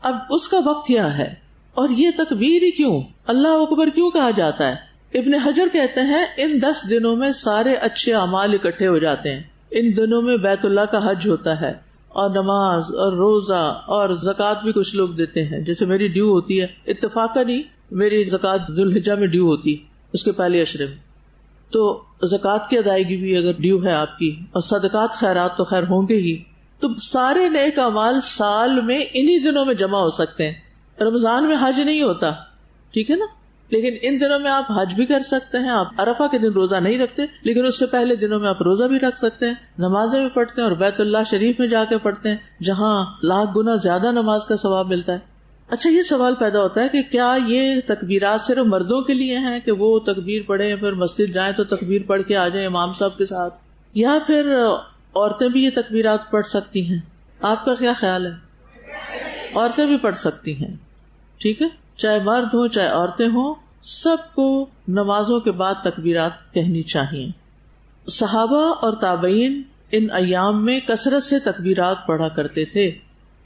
اب اس کا وقت کیا ہے اور یہ تکبیر ہی کیوں، اللہ اکبر کیوں کہا جاتا ہے؟ ابن حجر کہتے ہیں ان 10 دنوں میں سارے اچھے اعمال اکٹھے ہو جاتے ہیں. ان دنوں میں بیت اللہ کا حج ہوتا ہے، اور نماز اور روزہ اور زکوٰۃ بھی کچھ لوگ دیتے ہیں. جیسے میری ڈیو ہوتی ہے، اتفاقاً ہی میری زکوٰۃ ذوالحجہ میں ڈیو ہوتی، اس کے پہلے عشرے میں. تو زکوٰۃ کی ادائیگی بھی اگر ڈیو ہے آپ کی، اور صدقات خیرات تو خیر ہوں گے ہی. تو سارے نیک اعمال سال میں انہی دنوں میں جمع ہو سکتے ہیں. رمضان میں حج نہیں ہوتا، ٹھیک ہے نا، لیکن ان دنوں میں آپ حج بھی کر سکتے ہیں. آپ عرفہ کے دن روزہ نہیں رکھتے، لیکن اس سے پہلے دنوں میں آپ روزہ بھی رکھ سکتے ہیں، نمازیں بھی پڑھتے ہیں، اور بیت اللہ شریف میں جا کے پڑھتے ہیں جہاں 1,00,000 گنا زیادہ نماز کا ثواب ملتا ہے. اچھا یہ سوال پیدا ہوتا ہے کہ کیا یہ تکبیرات صرف مردوں کے لیے ہیں کہ وہ تکبیر پڑھیں پھر مسجد جائیں تو تکبیر پڑھ کے آ جائیں امام صاحب کے ساتھ، یا پھر عورتیں بھی یہ تکبیرات پڑھ سکتی ہیں؟ آپ کا کیا خیال ہے؟ عورتیں بھی پڑھ سکتی ہیں، ٹھیک ہے، چاہے مرد ہوں چاہے عورتیں ہوں، سب کو نمازوں کے بعد تکبیرات کہنی چاہیے. صحابہ اور تابعین ان ایام میں کثرت سے تکبیرات پڑھا کرتے تھے.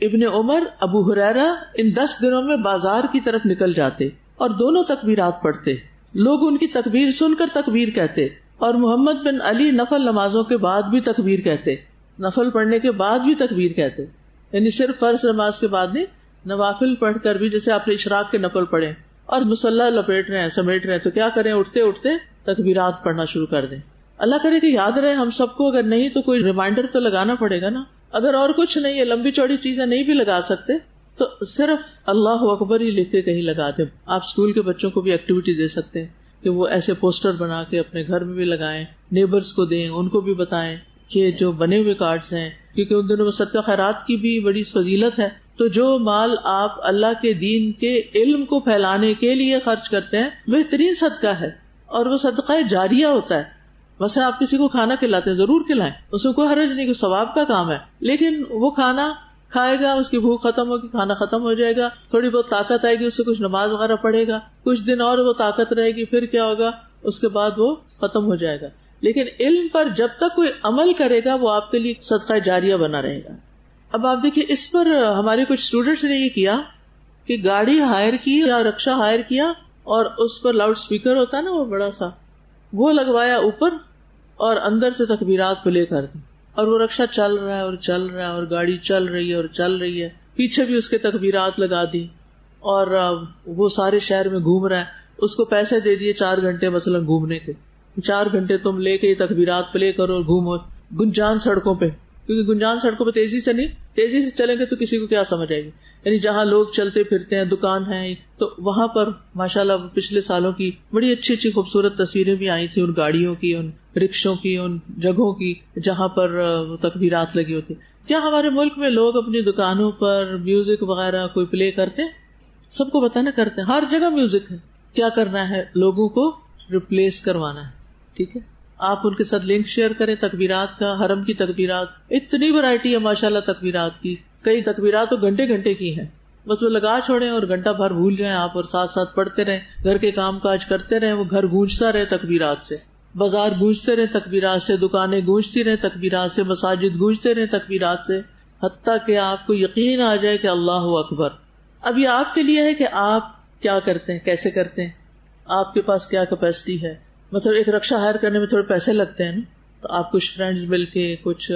ابن عمر، ابو ہریرہ ان 10 دنوں میں بازار کی طرف نکل جاتے اور دونوں تکبیرات پڑھتے. لوگ ان کی تکبیر سن کر تکبیر کہتے، اور محمد بن علی نفل نمازوں کے بعد بھی تکبیر کہتے، نفل پڑھنے کے بعد بھی تکبیر کہتے، یعنی صرف فرض نماز کے بعد نہیں، نوافل پڑھ کر بھی. جیسے آپ نے اشراق کے نفل پڑھے اور مصلی لپیٹ رہے ہیں، سمیٹ رہے ہیں، تو کیا کریں؟ اٹھتے اٹھتے تکبیرات پڑھنا شروع کر دیں. اللہ کرے کہ یاد رہے ہم سب کو. اگر نہیں تو کوئی ریمائنڈر تو لگانا پڑے گا نا. اگر اور کچھ نہیں ہے, لمبی چوڑی چیزیں نہیں بھی لگا سکتے, تو صرف اللہ اکبر ہی لکھ کے کہیں لگا دیں. آپ اسکول کے بچوں کو بھی ایکٹیویٹی دے سکتے ہیں کہ وہ ایسے پوسٹر بنا کے اپنے گھر میں بھی لگائیں, نیبرز کو دیں, ان کو بھی بتائیں کہ جو بنے ہوئے کارڈز ہیں, کیونکہ ان دنوں میں صدقہ خیرات کی بھی بڑی فضیلت ہے. تو جو مال آپ اللہ کے دین کے علم کو پھیلانے کے لیے خرچ کرتے ہیں بہترین صدقہ ہے, اور وہ صدقہ جاریہ ہوتا ہے. مثلا آپ کسی کو کھانا کھلاتے ہیں, ضرور کھلائیں, اس میں کوئی حرج نہیں, کوئی ثواب کا کام ہے. لیکن وہ کھانا کھائے گا, اس کی بھوک ختم ہوگی, کھانا ختم ہو جائے گا, تھوڑی بہت طاقت آئے گی, اس سے کچھ نماز وغیرہ پڑھے گا, کچھ دن اور وہ طاقت رہے گی, پھر کیا ہوگا, اس کے بعد وہ ختم ہو جائے گا. لیکن علم پر جب تک کوئی عمل کرے گا وہ آپ کے لیے صدقہ جاریہ بنا رہے گا. اب آپ دیکھیے, اس پر ہمارے کچھ اسٹوڈینٹس نے یہ کیا کہ گاڑی ہائر کی یا رکشا ہائر کیا, اور اس پر لاؤڈ اسپیکر ہوتا ہے نا وہ بڑا سا, وہ لگوایا اوپر, اور اندر سے تکبیرات پلے کر دی, اور وہ رکشا چل رہا ہے اور چل رہا ہے, اور گاڑی چل رہی ہے اور چل رہی ہے, پیچھے بھی اس کے تکبیرات لگا دی, اور وہ سارے شہر میں گھوم رہا ہے. اس کو پیسے دے دیے 4 گھنٹے مثلا گھومنے کے, 4 گھنٹے تم لے کے تکبیرات پلے کرو اور گھومو گنجان سڑکوں پہ, کیونکہ گنجان سڑکوں پہ تیزی سے چلیں گے تو کسی کو کیا سمجھ آئے گی. یعنی جہاں لوگ چلتے پھرتے ہیں, دکان ہیں, تو وہاں پر ماشاءاللہ پچھلے سالوں کی بڑی اچھی اچھی خوبصورت تصویریں بھی آئی تھی ان گاڑیوں کی, ان رکشوں کی, ان جگہوں کی جہاں پر تکبیرات لگی ہوتی. کیا ہمارے ملک میں لوگ اپنی دکانوں پر میوزک وغیرہ کوئی پلے کرتے ہیں؟ سب کو پتہ نہ کرتے ہیں, ہر جگہ میوزک ہے. کیا کرنا ہے, لوگوں کو ریپلیس کروانا ہے. ٹھیک ہے, آپ ان کے ساتھ لنک شیئر کریں تکبیرات کا, حرم کی تکبیرات, اتنی ورائٹی ہے ماشاءاللہ تکبیرات کی. کئی تکبیرات تو گھنٹے گھنٹے کی ہیں, بس وہ لگا چھوڑیں اور گھنٹہ بھر بھول جائیں آپ, اور ساتھ ساتھ پڑھتے رہیں, گھر کے کام کاج کرتے رہیں, وہ گھر گونجتا رہے تکبیرات سے, بازار گونجتے رہے تکبیرات سے, دکانیں گونجتی رہیں تکبیرات سے, مساجد گونجتے رہیں تکبیرات سے, حتیٰ کہ آپ کو یقین آ جائے کہ اللہ اکبر. اب یہ آپ کے لیے ہے کہ آپ کیا کرتے ہیں, کیسے کرتے ہیں, آپ کے پاس کیا کیپیسٹی ہے. مطلب ایک رکشا ہائر کرنے میں تھوڑے پیسے لگتے ہیں نا, تو آپ کچھ فرینڈز مل کے کچھ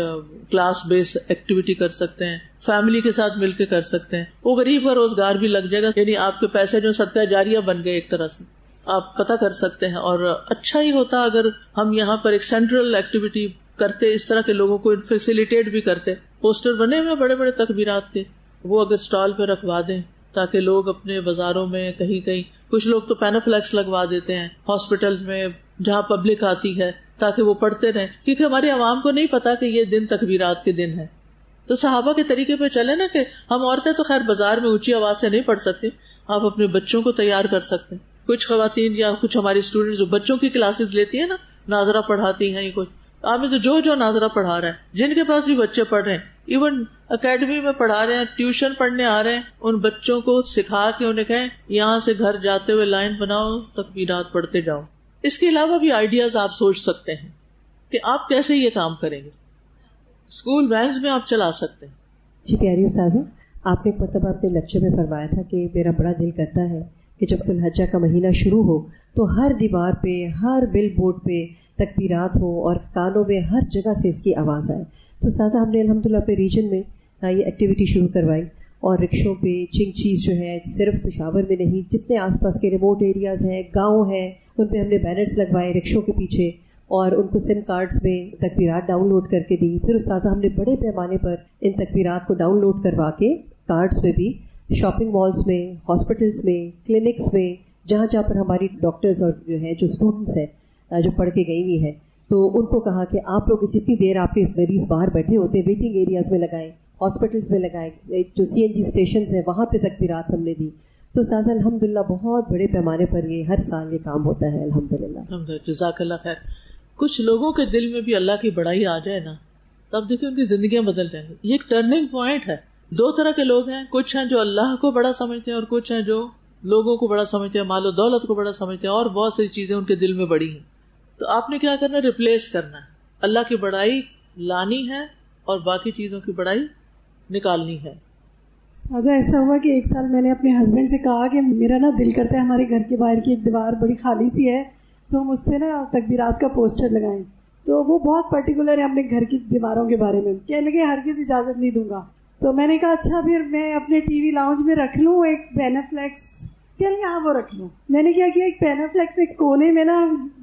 کلاس بیس ایکٹیویٹی کر سکتے ہیں, فیملی کے ساتھ مل کے کر سکتے ہیں. وہ غریب کا روزگار بھی لگ جائے گا, یعنی آپ کے پیسے جو صدقہ جاریہ بن گئے ایک طرح سے, آپ پتہ کر سکتے ہیں. اور اچھا ہی ہوتا اگر ہم یہاں پر ایک سینٹرل ایکٹیویٹی کرتے, اس طرح کے لوگوں کو فیسیلیٹیٹ بھی کرتے. پوسٹر بنے ہوئے بڑے بڑے تکبیرات کے, وہ اگر اسٹال پہ رکھوا دیں تاکہ لوگ اپنے بازاروں میں کہیں کہیں, کچھ لوگ تو پینافلیکس لگوا دیتے ہیں ہاسپٹلز میں جہاں پبلک آتی ہے, تاکہ وہ پڑھتے رہیں, کیونکہ ہمارے عوام کو نہیں پتا کہ یہ دن تکبیرات کے دن ہے. تو صحابہ کے طریقے پہ چلے نا, کہ ہم عورتیں تو خیر بازار میں اونچی آواز سے نہیں پڑھ سکتے, آپ اپنے بچوں کو تیار کر سکتے ہیں. کچھ خواتین یا کچھ ہماری اسٹوڈینٹ جو بچوں کی کلاسز لیتی ہیں نا, ناظرہ پڑھاتی ہیں, کچھ آپ میں سے جو ناظرہ پڑھا رہا ہے, جن کے پاس بھی بچے پڑھ رہے ہیں, ایون اکیڈمی میں پڑھا رہے ہیں, ٹیوشن پڑھنے آ رہے ہیں, ان بچوں کو سکھا کے انہیں کہیں یہاں سے گھر جاتے ہوئے لائن بناؤ, تکبیرات پڑھتے جاؤ. اس کے علاوہ بھی آئیڈیاز آپ سوچ سکتے ہیں کہ آپ کیسے یہ کام کریں گے. اسکول وینز میں آپ چلا سکتے ہیں. جی پیاری استاذہ, آپ نے ایک مرتبہ اپنے لیکچر میں فرمایا تھا کہ میرا بڑا دل کرتا ہے کہ جب ذو الحجہ کا مہینہ شروع ہو تو ہر دیوار پہ, ہر بل بورڈ پہ تکبیرات ہوں, اور کانوں میں ہر جگہ سے اس کی آواز آئے. تو استاذہ ہم نے الحمدللہ اپنے ریجن میں یہ ایکٹیویٹی شروع کروائی, اور رکشوں پہ چنگ چیز جو ہے صرف پشاور میں نہیں, جتنے آس پاس کے ریموٹ ایریاز ہیں, گاؤں ہیں, ان پہ ہم نے بینرز لگوائے رکشوں کے پیچھے, اور ان کو سم کارڈز میں تکبیرات ڈاؤن لوڈ کر کے دی. پھر استاذہ ہم نے بڑے پیمانے پر ان تکبیرات کو ڈاؤن لوڈ کروا کے کارڈز میں بھی شاپنگ مالز میں, ہاسپٹلس میں, کلینکس میں, جہاں جہاں پر ہماری ڈاکٹرز اور جو ہے جو اسٹوڈنٹس ہیں جو پڑھ کے گئی ہوئی ہیں, تو ان کو کہا کہ آپ لوگ جتنی دیر آپ کے مریض باہر بیٹھے ہوتے ہیں ویٹنگ ایریاز میں لگائیں, ہاسپٹلس میں لگائیں, جو CNG اسٹیشنز ہیں وہاں پہ تکبیرات ہم نے دی. تو استاذہ الحمدللہ بہت بڑے پیمانے پر یہ ہر سال یہ کام ہوتا ہے الحمدللہ. جزاک اللہ خیر. کچھ لوگوں کے دل میں بھی اللہ کی بڑائی آ جائے نا, تب دیکھیں ان کی زندگیاں بدل جائیں گی. یہ ایک ٹرننگ پوائنٹ ہے. 2 طرح کے لوگ ہیں, کچھ ہیں جو اللہ کو بڑا سمجھتے ہیں, اور کچھ ہیں جو لوگوں کو بڑا سمجھتے ہیں, مال و دولت کو بڑا سمجھتے ہیں, اور بہت ساری چیزیں ان کے دل میں بڑی ہیں. تو آپ نے کیا کرنا ہے, ریپلیس کرنا ہے. اللہ کی بڑائی لانی ہے اور باقی چیزوں کی بڑائی نکالنی ہے. ایسا ہوا کہ ایک سال میں نے اپنے ہسبینڈ سے کہا کہ میرا نا دل کرتا ہے ہمارے گھر کے باہر کی ایک دیوار بڑی خالی سی ہے, تو ہم اس پہ نا تکبیرات کا پوسٹر لگائیں. تو وہ بہت پرٹیکولر ہے اپنے گھر کی دیواروں کے بارے میں, کہنے لگے ہرگز اجازت نہیں دوں گا. تو میں نے کہا اچھا پھر میں اپنے ٹی وی لاؤنج میں رکھ لوں ایک بینافلیکس کہ ہاں وہ رکھ لو. میں نے کیا کیا, ایک پینافلیکس ایک کونے میں نا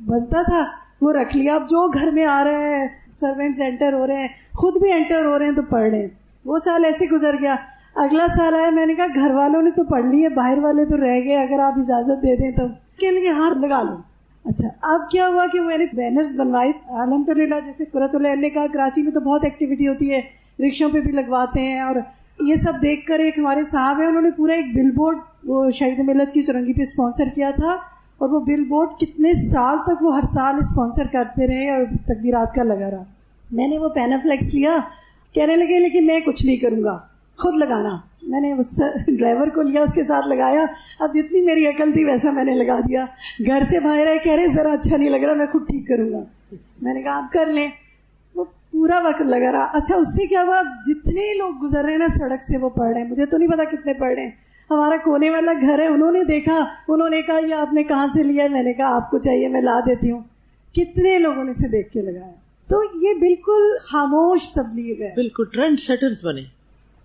بنتا تھا, وہ رکھ لیا. اب جو گھر میں آ رہے ہیں, سروینٹس انٹر ہو رہے ہیں, خود بھی انٹر ہو رہے ہیں تو پڑھ رہے ہیں. وہ سال ایسے گزر گیا. اگلا سال آیا, میں نے کہا گھر والوں نے تو پڑھ لی ہے, باہر والے تو رہ گئے, اگر آپ اجازت دے دیں تو. کہنے لگے ہاں لگا لو. اچھا اب کیا ہوا کہ میں نے بینرز بنوائے الحمدللہ. جیسے قرۃ العین نے کہا کراچی میں تو بہت ایکٹیویٹی ہوتی ہے, رکشوں پہ بھی لگواتے ہیں. اور یہ سب دیکھ کر ایک ہمارے صاحب ہیں, انہوں نے پورا ایک بل بورڈ وہ شہید ملت کی چرنگی پہ اسپانسر کیا تھا, اور وہ بل بورڈ کتنے سال تک وہ ہر سال اسپانسر کرتے رہے اور تکبیرات کا لگا رہا. میں نے وہ پینافلیکس لیا, کہنے لگے لیکن میں کچھ نہیں کروں گا, خود لگانا. میں نے اس ڈرائیور کو لیا, اس کے ساتھ لگایا. اب جتنی میری عقل تھی ویسا میں نے لگا دیا. گھر سے باہر آئے, کہہ رہے ذرا اچھا نہیں لگ رہا, میں خود ٹھیک کروں گا. میں نے کہا آپ کر لیں. وہ پورا وقت لگا رہا. اچھا اس سے کیا ہوا, جتنے لوگ گزر رہے ہیں نا سڑک سے وہ پڑھ رہے ہیں. مجھے تو نہیں پتا کتنے پڑھ رہے ہیں. ہمارا کونے والا گھر ہے, انہوں نے دیکھا, انہوں نے کہا یہ آپ نے کہاں سے لیا ہے. میں نے کہا آپ کو چاہیے میں لا دیتی ہوں. کتنے لوگوں نے اسے دیکھ کے لگایا. تو یہ بالکل خاموش تبلیغ ہے. بالکل ٹرینڈ سیٹرز بنے.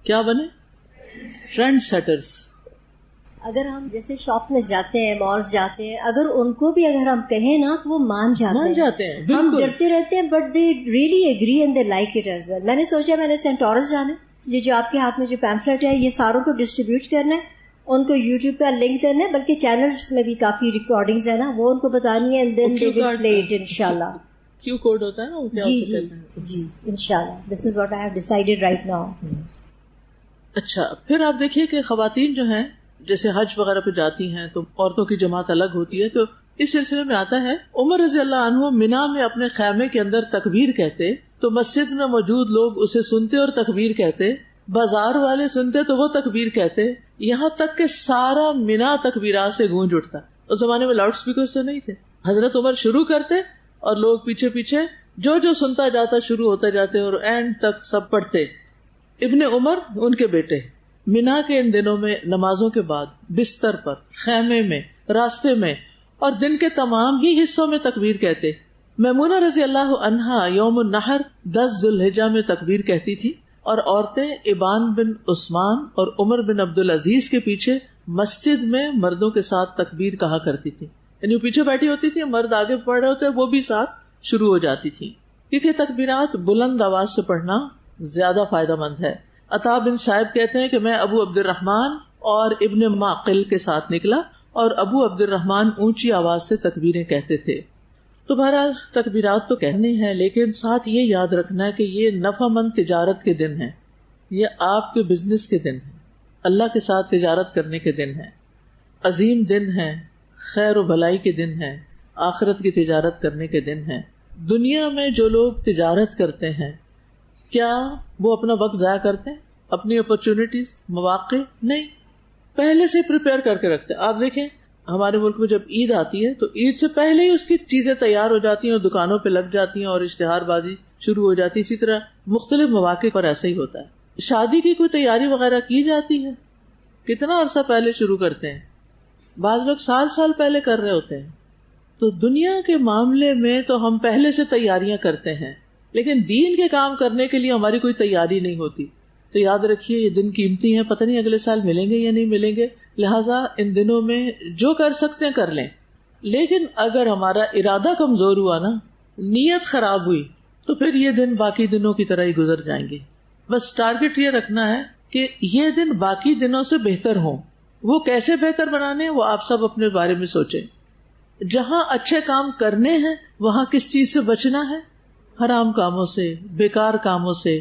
کیا بنے؟ Trend setters. اگر ہم جیسے شاپ میں جاتے ہیں, مالز جاتے ہیں, اگر ان کو بھی اگر ہم کہیں نا تو وہ مان جاتے ہیں. ہم ڈرتے رہتے ہیں but they really agree and they like it as well. میں نے سوچا میں نے سینٹ ٹورس جانا ہے, یہ جو آپ کے ہاتھ میں جو پیمفلیٹ ہے یہ ساروں کو ڈسٹریبیوٹ کرنا ہے, ان کو یوٹیوب کا لنک دینا ہے, بلکہ چینلز میں بھی کافی ریکارڈنگز ہیں نا, وہ ان کو بتانی ہے and then they will play it انشاءاللہ. کیو کوڈ ہوتا ہے نا. جی انشاءاللہ. This is what I have decided right now. اچھا پھر آپ دیکھیے کہ خواتین جو ہیں جیسے حج وغیرہ پہ جاتی ہیں تو عورتوں کی جماعت الگ ہوتی ہے. تو اس سلسلے میں آتا ہے عمر رضی اللہ عنہ منا میں اپنے خیمے کے اندر تکبیر کہتے تو مسجد میں موجود لوگ اسے سنتے اور تکبیر کہتے, بازار والے سنتے تو وہ تکبیر کہتے, یہاں تک کہ سارا منا تکبیرات سے گونج اٹھتا. اس زمانے میں لاؤڈ اسپیکر تو نہیں تھے. حضرت عمر شروع کرتے اور لوگ پیچھے پیچھے جو جو سنتا جاتا شروع ہوتا جاتے اور اینڈ تک سب پڑھتے. ابن عمر ان کے بیٹے منا کے ان دنوں میں نمازوں کے بعد بستر پر, خیمے میں, راستے میں اور دن کے تمام ہی حصوں میں تکبیر کہتے. میمونہ رضی اللہ عنہا یوم النحر 10 ذی الحجہ میں تکبیر کہتی تھی, اور عورتیں ابان بن عثمان اور عمر بن عبدالعزیز کے پیچھے مسجد میں مردوں کے ساتھ تکبیر کہا کرتی تھی. یعنی وہ پیچھے بیٹھی ہوتی تھی, مرد آگے پڑھ رہے ہوتے, وہ بھی ساتھ شروع ہو جاتی تھی. کیونکہ تکبیرات بلند آواز سے پڑھنا زیادہ فائدہ مند ہے. عطا بن صائب کہتے ہیں کہ میں ابو عبد الرحمن اور ابن معقل کے ساتھ نکلا اور ابو عبد الرحمن اونچی آواز سے تکبیریں کہتے تھے. تو بہرحال تکبیرات تو کہنے ہیں, لیکن ساتھ یہ یاد رکھنا ہے کہ یہ نفع مند تجارت کے دن ہیں, یہ آپ کے بزنس کے دن ہیں, اللہ کے ساتھ تجارت کرنے کے دن ہیں, عظیم دن ہیں, خیر و بھلائی کے دن ہیں, آخرت کی تجارت کرنے کے دن ہیں. دنیا میں جو لوگ تجارت کرتے ہیں کیا وہ اپنا وقت ضائع کرتے ہیں, اپنی اپرچونٹیز, مواقع؟ نہیں, پہلے سے پریپیئر کر کے رکھتے ہیں. آپ دیکھیں ہمارے ملک میں جب عید آتی ہے تو عید سے پہلے ہی اس کی چیزیں تیار ہو جاتی ہیں اور دکانوں پہ لگ جاتی ہیں اور اشتہار بازی شروع ہو جاتی ہے. اسی طرح مختلف مواقع پر ایسا ہی ہوتا ہے. شادی کی کوئی تیاری وغیرہ کی جاتی ہے, کتنا عرصہ پہلے شروع کرتے ہیں, بعض لوگ سال پہلے کر رہے ہوتے ہیں. تو دنیا کے معاملے میں تو ہم پہلے سے تیاریاں کرتے ہیں, لیکن دین کے کام کرنے کے لیے ہماری کوئی تیاری نہیں ہوتی. تو یاد رکھیے یہ دن قیمتی ہیں, پتہ نہیں اگلے سال ملیں گے یا نہیں ملیں گے, لہٰذا ان دنوں میں جو کر سکتے ہیں کر لیں. لیکن اگر ہمارا ارادہ کمزور ہوا نا, نیت خراب ہوئی, تو پھر یہ دن باقی دنوں کی طرح ہی گزر جائیں گے. بس ٹارگٹ یہ رکھنا ہے کہ یہ دن باقی دنوں سے بہتر ہوں. وہ کیسے بہتر بنانے وہ آپ سب اپنے بارے میں سوچیں. جہاں اچھے کام کرنے ہیں وہاں کس چیز سے بچنا ہے, حرام کاموں سے, بیکار کاموں سے,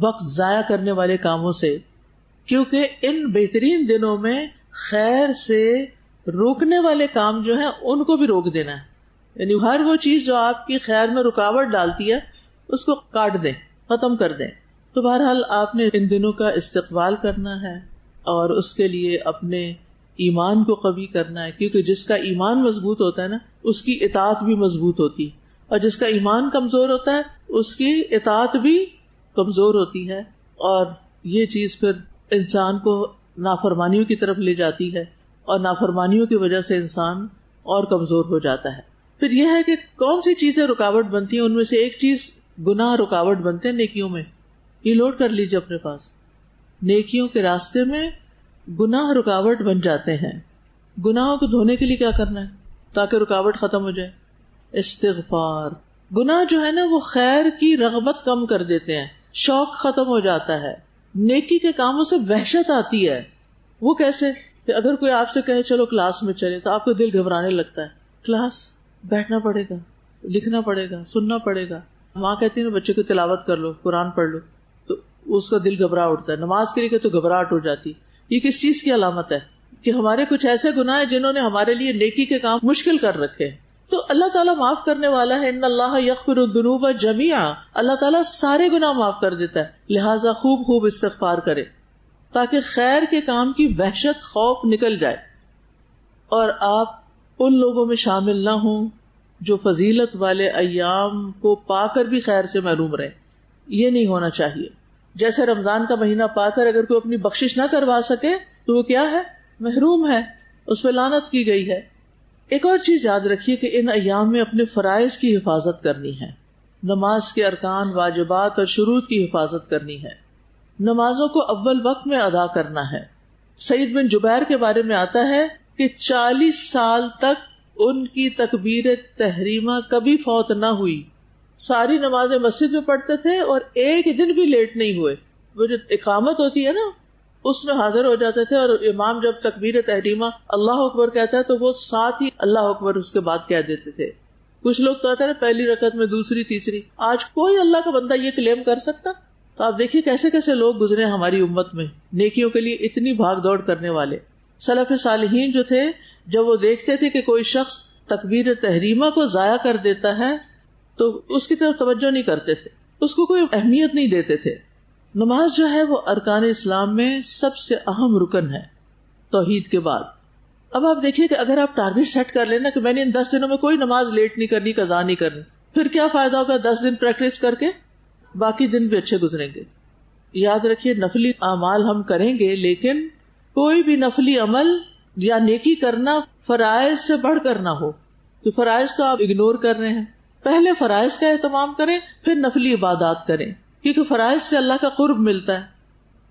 وقت ضائع کرنے والے کاموں سے, کیونکہ ان بہترین دنوں میں خیر سے روکنے والے کام جو ہیں ان کو بھی روک دینا ہے. یعنی ہر وہ چیز جو آپ کی خیر میں رکاوٹ ڈالتی ہے اس کو کاٹ دیں, ختم کر دیں. تو بہرحال آپ نے ان دنوں کا استقبال کرنا ہے اور اس کے لیے اپنے ایمان کو قوی کرنا ہے, کیونکہ جس کا ایمان مضبوط ہوتا ہے نا اس کی اطاعت بھی مضبوط ہوتی, اور جس کا ایمان کمزور ہوتا ہے اس کی اطاعت بھی کمزور ہوتی ہے, اور یہ چیز پھر انسان کو نافرمانیوں کی طرف لے جاتی ہے, اور نافرمانیوں کی وجہ سے انسان اور کمزور ہو جاتا ہے. پھر یہ ہے کہ کون سی چیزیں رکاوٹ بنتی ہیں, ان میں سے ایک چیز گناہ رکاوٹ بنتے ہیں نیکیوں میں. یہ لوڈ کر لیجیے اپنے پاس, نیکیوں کے راستے میں گناہ رکاوٹ بن جاتے ہیں. گناہوں کو دھونے کے لیے کیا کرنا ہے تاکہ رکاوٹ ختم ہو جائے؟ استغفار. گناہ جو ہے نا وہ خیر کی رغبت کم کر دیتے ہیں، شوق ختم ہو جاتا ہے، نیکی کے کاموں سے وحشت آتی ہے. وہ کیسے کہ اگر کوئی آپ سے کہے چلو کلاس میں چلے تو آپ کا دل گھبرانے لگتا ہے. کلاس بیٹھنا پڑے گا، لکھنا پڑے گا، سننا پڑے گا. ماں کہتی ہے نا بچے کو تلاوت کر لو، قرآن پڑھ لو، تو اس کا دل گھبرا اٹھتا ہے. نماز کے لیے کہ تو گھبراہٹ ہو جاتی. یہ کس چیز کی علامت ہے؟ کہ ہمارے کچھ ایسے گناہ ہیں جنہوں نے ہمارے لیے نیکی کے کام مشکل کر رکھے. تو اللہ تعالیٰ معاف کرنے والا ہے. ان اللہ یغفر الذنوب جميعا، اللہ تعالیٰ سارے گناہ معاف کر دیتا ہے. لہٰذا خوب استغفار کرے تاکہ خیر کے کام کی وحشت، خوف نکل جائے اور آپ ان لوگوں میں شامل نہ ہوں جو فضیلت والے ایام کو پا کر بھی خیر سے محروم رہے. یہ نہیں ہونا چاہیے. جیسے رمضان کا مہینہ پا کر اگر کوئی اپنی بخشش نہ کروا سکے تو وہ کیا ہے؟ محروم ہے، اس پہ لعنت کی گئی ہے. ایک اور چیز یاد رکھیے کہ ان ایام میں اپنے فرائض کی حفاظت کرنی ہے. نماز کے ارکان، واجبات اور شروط کی حفاظت کرنی ہے. نمازوں کو اول وقت میں ادا کرنا ہے. سعید بن جبیر کے بارے میں آتا ہے کہ 40 سال تک ان کی تکبیر تحریمہ کبھی فوت نہ ہوئی. ساری نمازیں مسجد میں پڑھتے تھے اور ایک دن بھی لیٹ نہیں ہوئے. وہ جو اقامت ہوتی ہے نا اس میں حاضر ہو جاتے تھے اور امام جب تکبیر تحریمہ اللہ اکبر کہتا ہے تو وہ ساتھ ہی اللہ اکبر اس کے بعد کہہ دیتے تھے. کچھ لوگ تو آتا ہے پہلی رکعت میں، دوسری، تیسری. آج کوئی اللہ کا بندہ یہ کلیم کر سکتا؟ تو آپ دیکھیے کیسے کیسے لوگ گزرے ہماری امت میں نیکیوں کے لیے اتنی بھاگ دوڑ کرنے والے. سلف صالحین جو تھے جب وہ دیکھتے تھے کہ کوئی شخص تکبیر تحریمہ کو ضائع کر دیتا ہے تو اس کی طرف توجہ نہیں کرتے تھے، اس کو کوئی اہمیت نہیں دیتے تھے. نماز جو ہے وہ ارکان اسلام میں سب سے اہم رکن ہے توحید کے بعد. اب آپ دیکھیے کہ اگر آپ ٹارگیٹ سیٹ کر لینا کہ میں نے ان 10 دنوں میں کوئی نماز لیٹ نہیں کرنی، قضا نہیں کرنی، پھر کیا فائدہ ہوگا 10 دن پریکٹس کر کے؟ باقی دن بھی اچھے گزریں گے. یاد رکھیے نفلی اعمال ہم کریں گے لیکن کوئی بھی نفلی عمل یا نیکی کرنا فرائض سے بڑھ کر نہ ہو. تو فرائض تو آپ اگنور کر رہے ہیں. پہلے فرائض کا اہتمام کریں پھر نفلی عبادات کریں کیونکہ فرائض سے اللہ کا قرب ملتا ہے.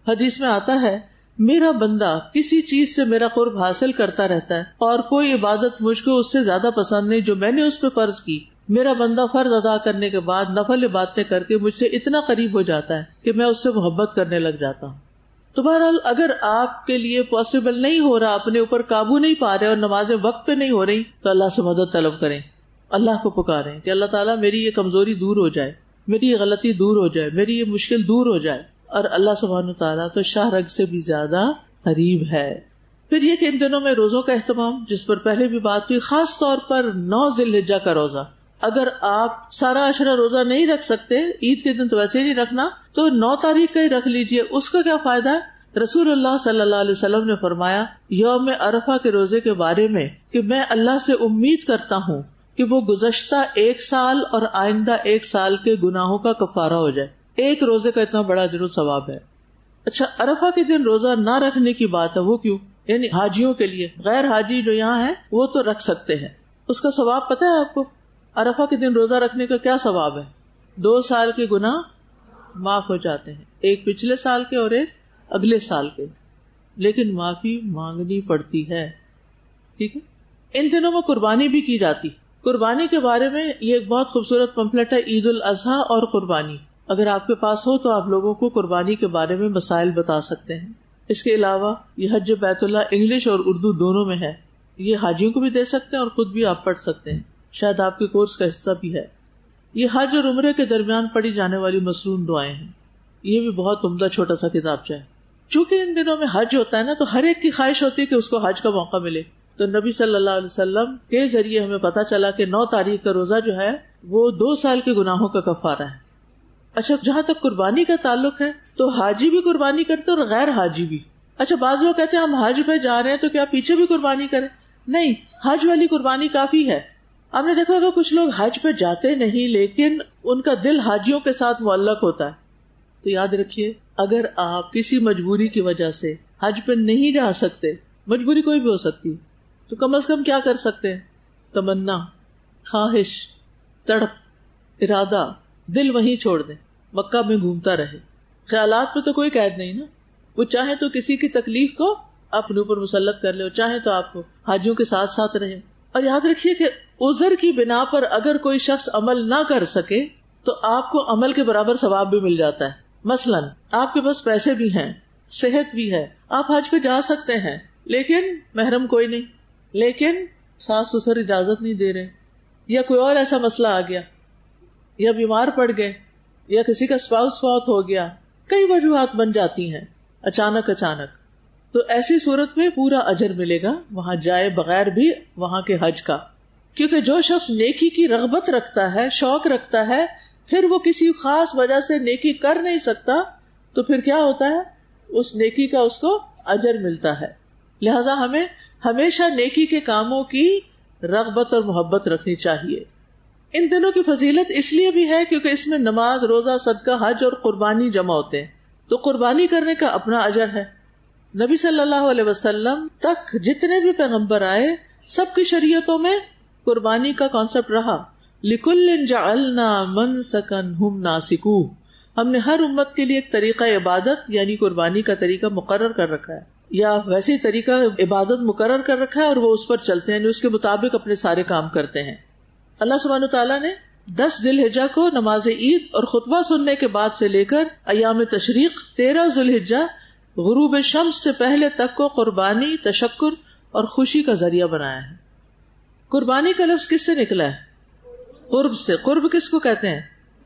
حدیث میں آتا ہے میرا بندہ کسی چیز سے میرا قرب حاصل کرتا رہتا ہے اور کوئی عبادت مجھ کو اس سے زیادہ پسند نہیں جو میں نے اس پہ فرض کی. میرا بندہ فرض ادا کرنے کے بعد نفل عبادتیں کر کے مجھ سے اتنا قریب ہو جاتا ہے کہ میں اس سے محبت کرنے لگ جاتا ہوں. تو بہرحال اگر آپ کے لیے پاسبل نہیں ہو رہا، اپنے اوپر قابو نہیں پا رہے اور نمازیں وقت پہ نہیں ہو رہی تو اللہ سے مدد طلب کریں، اللہ کو پکاریں کہ اللہ تعالیٰ میری یہ کمزوری دور ہو جائے، میری یہ غلطی دور ہو جائے، میری یہ مشکل دور ہو جائے. اور اللہ سبحانہ تعالیٰ تو شاہ رگ سے بھی زیادہ قریب ہے. پھر یہ کہ ان دنوں میں روزوں کا اہتمام، جس پر پہلے بھی بات ہوئی، خاص طور پر 9 ذی الحجہ کا روزہ. اگر آپ سارا عشرہ روزہ نہیں رکھ سکتے، عید کے دن تو ویسے ہی نہیں رکھنا، تو 9 تاریخ کا ہی رکھ لیجئے. اس کا کیا فائدہ ہے؟ رسول اللہ صلی اللہ علیہ وسلم نے فرمایا یوم عرفہ کے روزے کے بارے میں کہ میں اللہ سے امید کرتا ہوں کہ وہ گزشتہ 1 سال اور آئندہ 1 سال کے گناہوں کا کفارہ ہو جائے. ایک روزے کا اتنا بڑا اجر و ثواب ہے. اچھا، عرفہ کے دن روزہ نہ رکھنے کی بات ہے، وہ کیوں؟ یعنی حاجیوں کے لیے. غیر حاجی جو یہاں ہے وہ تو رکھ سکتے ہیں. اس کا ثواب پتہ ہے آپ کو؟ عرفہ کے دن روزہ رکھنے کا کیا ثواب ہے؟ 2 سال کے گناہ معاف ہو جاتے ہیں، ایک پچھلے سال کے اور ایک اگلے سال کے، لیکن معافی مانگنی پڑتی ہے. ٹھیک ہے. ان دنوں میں قربانی بھی کی جاتی. قربانی کے بارے میں یہ ایک بہت خوبصورت پمفلٹ ہے، عید الاضحیٰ اور قربانی. اگر آپ کے پاس ہو تو آپ لوگوں کو قربانی کے بارے میں مسائل بتا سکتے ہیں. اس کے علاوہ یہ حج بیت اللہ انگلش اور اردو دونوں میں ہے. یہ حاجیوں کو بھی دے سکتے ہیں اور خود بھی آپ پڑھ سکتے ہیں، شاید آپ کے کورس کا حصہ بھی ہے. یہ حج اور عمرے کے درمیان پڑھی جانے والی مصنون دعائیں ہیں. یہ بھی بہت عمدہ چھوٹا سا کتابچہ ہے. چونکہ ان دنوں میں حج ہوتا ہے نا تو ہر ایک کی خواہش ہوتی ہے کہ اس کو حج کا موقع ملے. تو نبی صلی اللہ علیہ وسلم کے ذریعے ہمیں پتا چلا کہ 9 تاریخ کا روزہ جو ہے وہ 2 سال کے گناہوں کا کفارہ ہے. اچھا، جہاں تک قربانی کا تعلق ہے تو حاجی بھی قربانی کرتے اور غیر حاجی بھی. اچھا، بعض لوگ کہتے ہیں ہم حج پہ جا رہے ہیں تو کیا پیچھے بھی قربانی کریں؟ نہیں، حج والی قربانی کافی ہے. ہم نے دیکھا ہوگا کچھ لوگ حج پہ جاتے نہیں لیکن ان کا دل حاجیوں کے ساتھ معلق ہوتا ہے. تو یاد رکھیے اگر آپ کسی مجبوری کی وجہ سے حج پہ نہیں جا سکتے، مجبوری کوئی بھی ہو سکتی ہے، تو کم از کم کیا کر سکتے ہیں؟ تمنا، خواہش، تڑپ، ارادہ، دل وہیں چھوڑ دیں، مکہ میں گھومتا رہے. خیالات میں تو کوئی قید نہیں نا. وہ چاہے تو کسی کی تکلیف کو آپ اپنے اوپر مسلط کر لے، چاہے تو آپ حاجیوں کے ساتھ ساتھ رہیں. اور یاد رکھیے کہ عذر کی بنا پر اگر کوئی شخص عمل نہ کر سکے تو آپ کو عمل کے برابر ثواب بھی مل جاتا ہے. مثلا آپ کے پاس پیسے بھی ہیں، صحت بھی ہے، آپ حج پہ جا سکتے ہیں، لیکن محرم کوئی نہیں، لیکن ساس سسر اجازت نہیں دے رہے، یا کوئی اور ایسا مسئلہ آ گیا، یا بیمار پڑ گئے، یا کسی کا اسپاؤس فوت ہو گیا، کئی وجوہات بن جاتی ہیں اچانک. تو ایسی صورت میں پورا اجر ملے گا وہاں جائے بغیر بھی وہاں کے حج کا. کیونکہ جو شخص نیکی کی رغبت رکھتا ہے، شوق رکھتا ہے، پھر وہ کسی خاص وجہ سے نیکی کر نہیں سکتا، تو پھر کیا ہوتا ہے؟ اس نیکی کا اس کو اجر ملتا ہے. لہذا ہمیں ہمیشہ نیکی کے کاموں کی رغبت اور محبت رکھنی چاہیے. ان دنوں کی فضیلت اس لیے بھی ہے کیونکہ اس میں نماز، روزہ، صدقہ، حج اور قربانی جمع ہوتے ہیں. تو قربانی کرنے کا اپنا اجر ہے. نبی صلی اللہ علیہ وسلم تک جتنے بھی پیغمبر آئے سب کی شریعتوں میں قربانی کا کانسیپٹ رہا. لِكُلٍّ جَعَلْنَا مَنْسَكًا هُمْ نَاسِكُوهُ، ہم نے ہر امت کے لیے ایک طریقہ عبادت یعنی قربانی کا طریقہ مقرر کر رکھا ہے، یا ویسے طریقہ عبادت مقرر کر رکھا ہے اور وہ اس پر چلتے ہیں، اس کے مطابق اپنے سارے کام کرتے ہیں. اللہ سبحانہ تعالیٰ نے 10 ذی الحجہ کو نماز عید اور خطبہ سننے کے بعد سے لے کر ایام تشریق 13 ذی الحجہ غروب شمس سے پہلے تک کو قربانی، تشکر اور خوشی کا ذریعہ بنایا ہے. قربانی کا لفظ کس سے نکلا ہے؟ قرب سے. قرب کس کو کہتے ہیں؟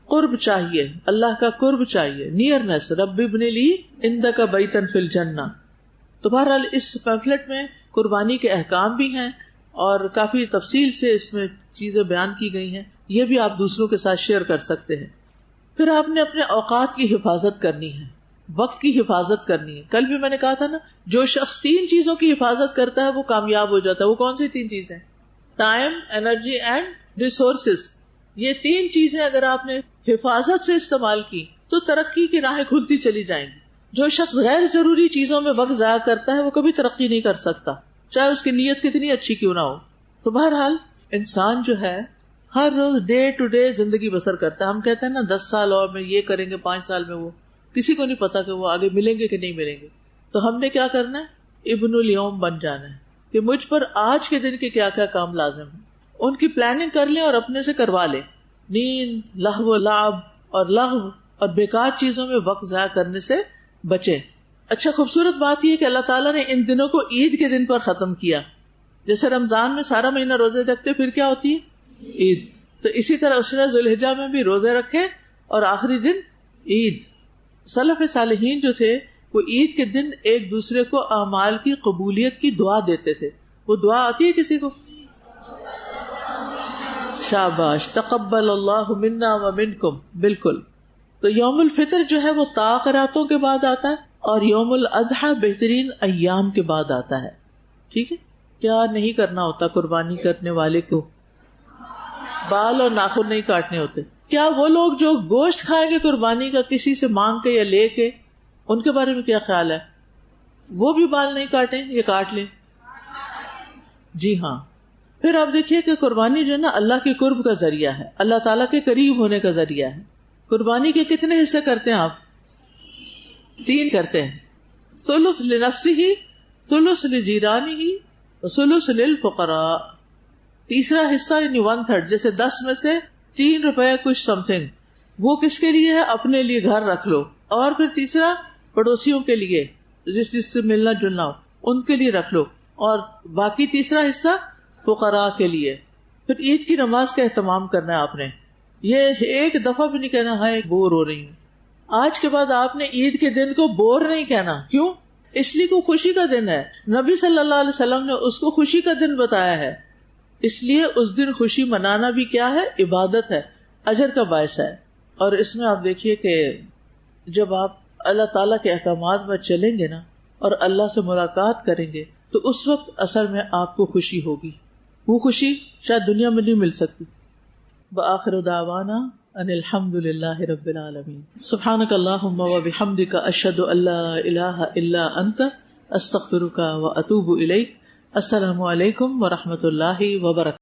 قرب چاہیے، اللہ کا قرب چاہیے، نیئرنس. رب ابن لی عندک بیتا فی الجنہ. تو بہرحال اس پیمفلٹ میں قربانی کے احکام بھی ہیں اور کافی تفصیل سے اس میں چیزیں بیان کی گئی ہیں، یہ بھی آپ دوسروں کے ساتھ شیئر کر سکتے ہیں. پھر آپ نے اپنے اوقات کی حفاظت کرنی ہے، وقت کی حفاظت کرنی ہے. کل بھی میں نے کہا تھا نا، جو شخص 3 چیزوں کی حفاظت کرتا ہے وہ کامیاب ہو جاتا ہے. وہ کون سی 3 چیزیں؟ Time, energy and resources. یہ 3 چیزیں اگر آپ نے حفاظت سے استعمال کی تو ترقی کی راہیں کھلتی چلی جائیں گی. جو شخص غیر ضروری چیزوں میں وقت ضائع کرتا ہے وہ کبھی ترقی نہیں کر سکتا، چاہے اس کی نیت کتنی اچھی کیوں نہ ہو. تو بہرحال انسان جو ہے ہر روز ڈے ٹو ڈے زندگی بسر کرتا ہے. ہم کہتے ہیں نا 10 سال اور میں یہ کریں گے، 5 سال میں وہ، کسی کو نہیں پتا کہ وہ آگے ملیں گے کہ نہیں ملیں گے. تو ہم نے کیا کرنا ہے؟ ابن الیوم بن جانا ہے کہ مجھ پر آج کے دن کے کیا کیا کام لازم ہیں، ان کی پلاننگ کر لیں اور اپنے سے کروا لیں. نیند، لہو و لعب اور بیکار چیزوں میں وقت ضائع کرنے سے بچیں. اچھا، خوبصورت بات یہ کہ اللہ تعالیٰ نے ان دنوں کو عید کے دن پر ختم کیا. جیسے رمضان میں سارا مہینہ روزے رکھتے، پھر کیا ہوتی ہے؟ عید. تو اسی طرح 10 ذی الحجہ میں بھی روزے رکھے اور آخری دن عید. سلف صالحین جو تھے وہ عید کے دن ایک دوسرے کو اعمال کی قبولیت کی دعا دیتے تھے. وہ دعا آتی ہے کسی کو؟ شاباش، تقبل اللہ منا ومنکم. بالکل. تو یوم الفطر جو ہے وہ تاخراتوں کے بعد آتا ہے اور یوم الاضحیٰ بہترین ایام کے بعد آتا ہے. ٹھیک ہے. کیا نہیں کرنا ہوتا قربانی کرنے والے کو؟ بال اور ناخن نہیں کاٹنے ہوتے. کیا وہ لوگ جو گوشت کھائیں گے قربانی کا کسی سے مانگ کے یا لے کے، ان کے بارے میں کیا خیال ہے؟ وہ بھی بال نہیں کاٹیں یا کاٹ لیں؟ جی ہاں. پھر آپ دیکھیے کہ قربانی جو ہے نا اللہ کے قرب کا ذریعہ ہے، اللہ تعالیٰ کے قریب ہونے کا ذریعہ ہے. قربانی کے کتنے حصے کرتے ہیں آپ؟ 3 کرتے ہیں. ثلث لنفسہ، ثلث لجیرانہ، ثلث للفقراء. تیسرا حصہ یعنی 1/3، جیسے 10 میں سے 3 روپے کچھ سم تھنگ، وہ کس کے لیے ہے؟ اپنے لیے گھر رکھ لو. اور پھر تیسرا پڑوسیوں کے لیے، جس سے ملنا جلنا ہو ان کے لیے رکھ لو. اور باقی تیسرا حصہ فقراء کے لیے. پھر عید کی نماز کا اہتمام کرنا ہے آپ نے. یہ ایک دفعہ بھی نہیں کہنا ہاں بور ہو رہی ہوں. آج کے بعد آپ نے عید کے دن کو بور نہیں کہنا. کیوں؟ اس لیے کو خوشی کا دن ہے. نبی صلی اللہ علیہ وسلم نے اس کو خوشی کا دن بتایا ہے، اس لیے اس دن خوشی منانا بھی کیا ہے؟ عبادت ہے، اجر کا باعث ہے. اور اس میں آپ دیکھیے کہ جب آپ اللہ تعالیٰ کے احکامات میں چلیں گے نا اور اللہ سے ملاقات کریں گے تو اس وقت اصل میں آپ کو خوشی ہوگی. وہ خوشی شاید دنیا میں نہیں مل سکتی. وآخر دعوانا ان الحمد للہ رب العالمین. سبحانک اللہم وبحمدک اشہد ان لا الہ الا انت استغفرک واتوب الیک. السلام علیکم ورحمۃ اللہ وبرکاتہ.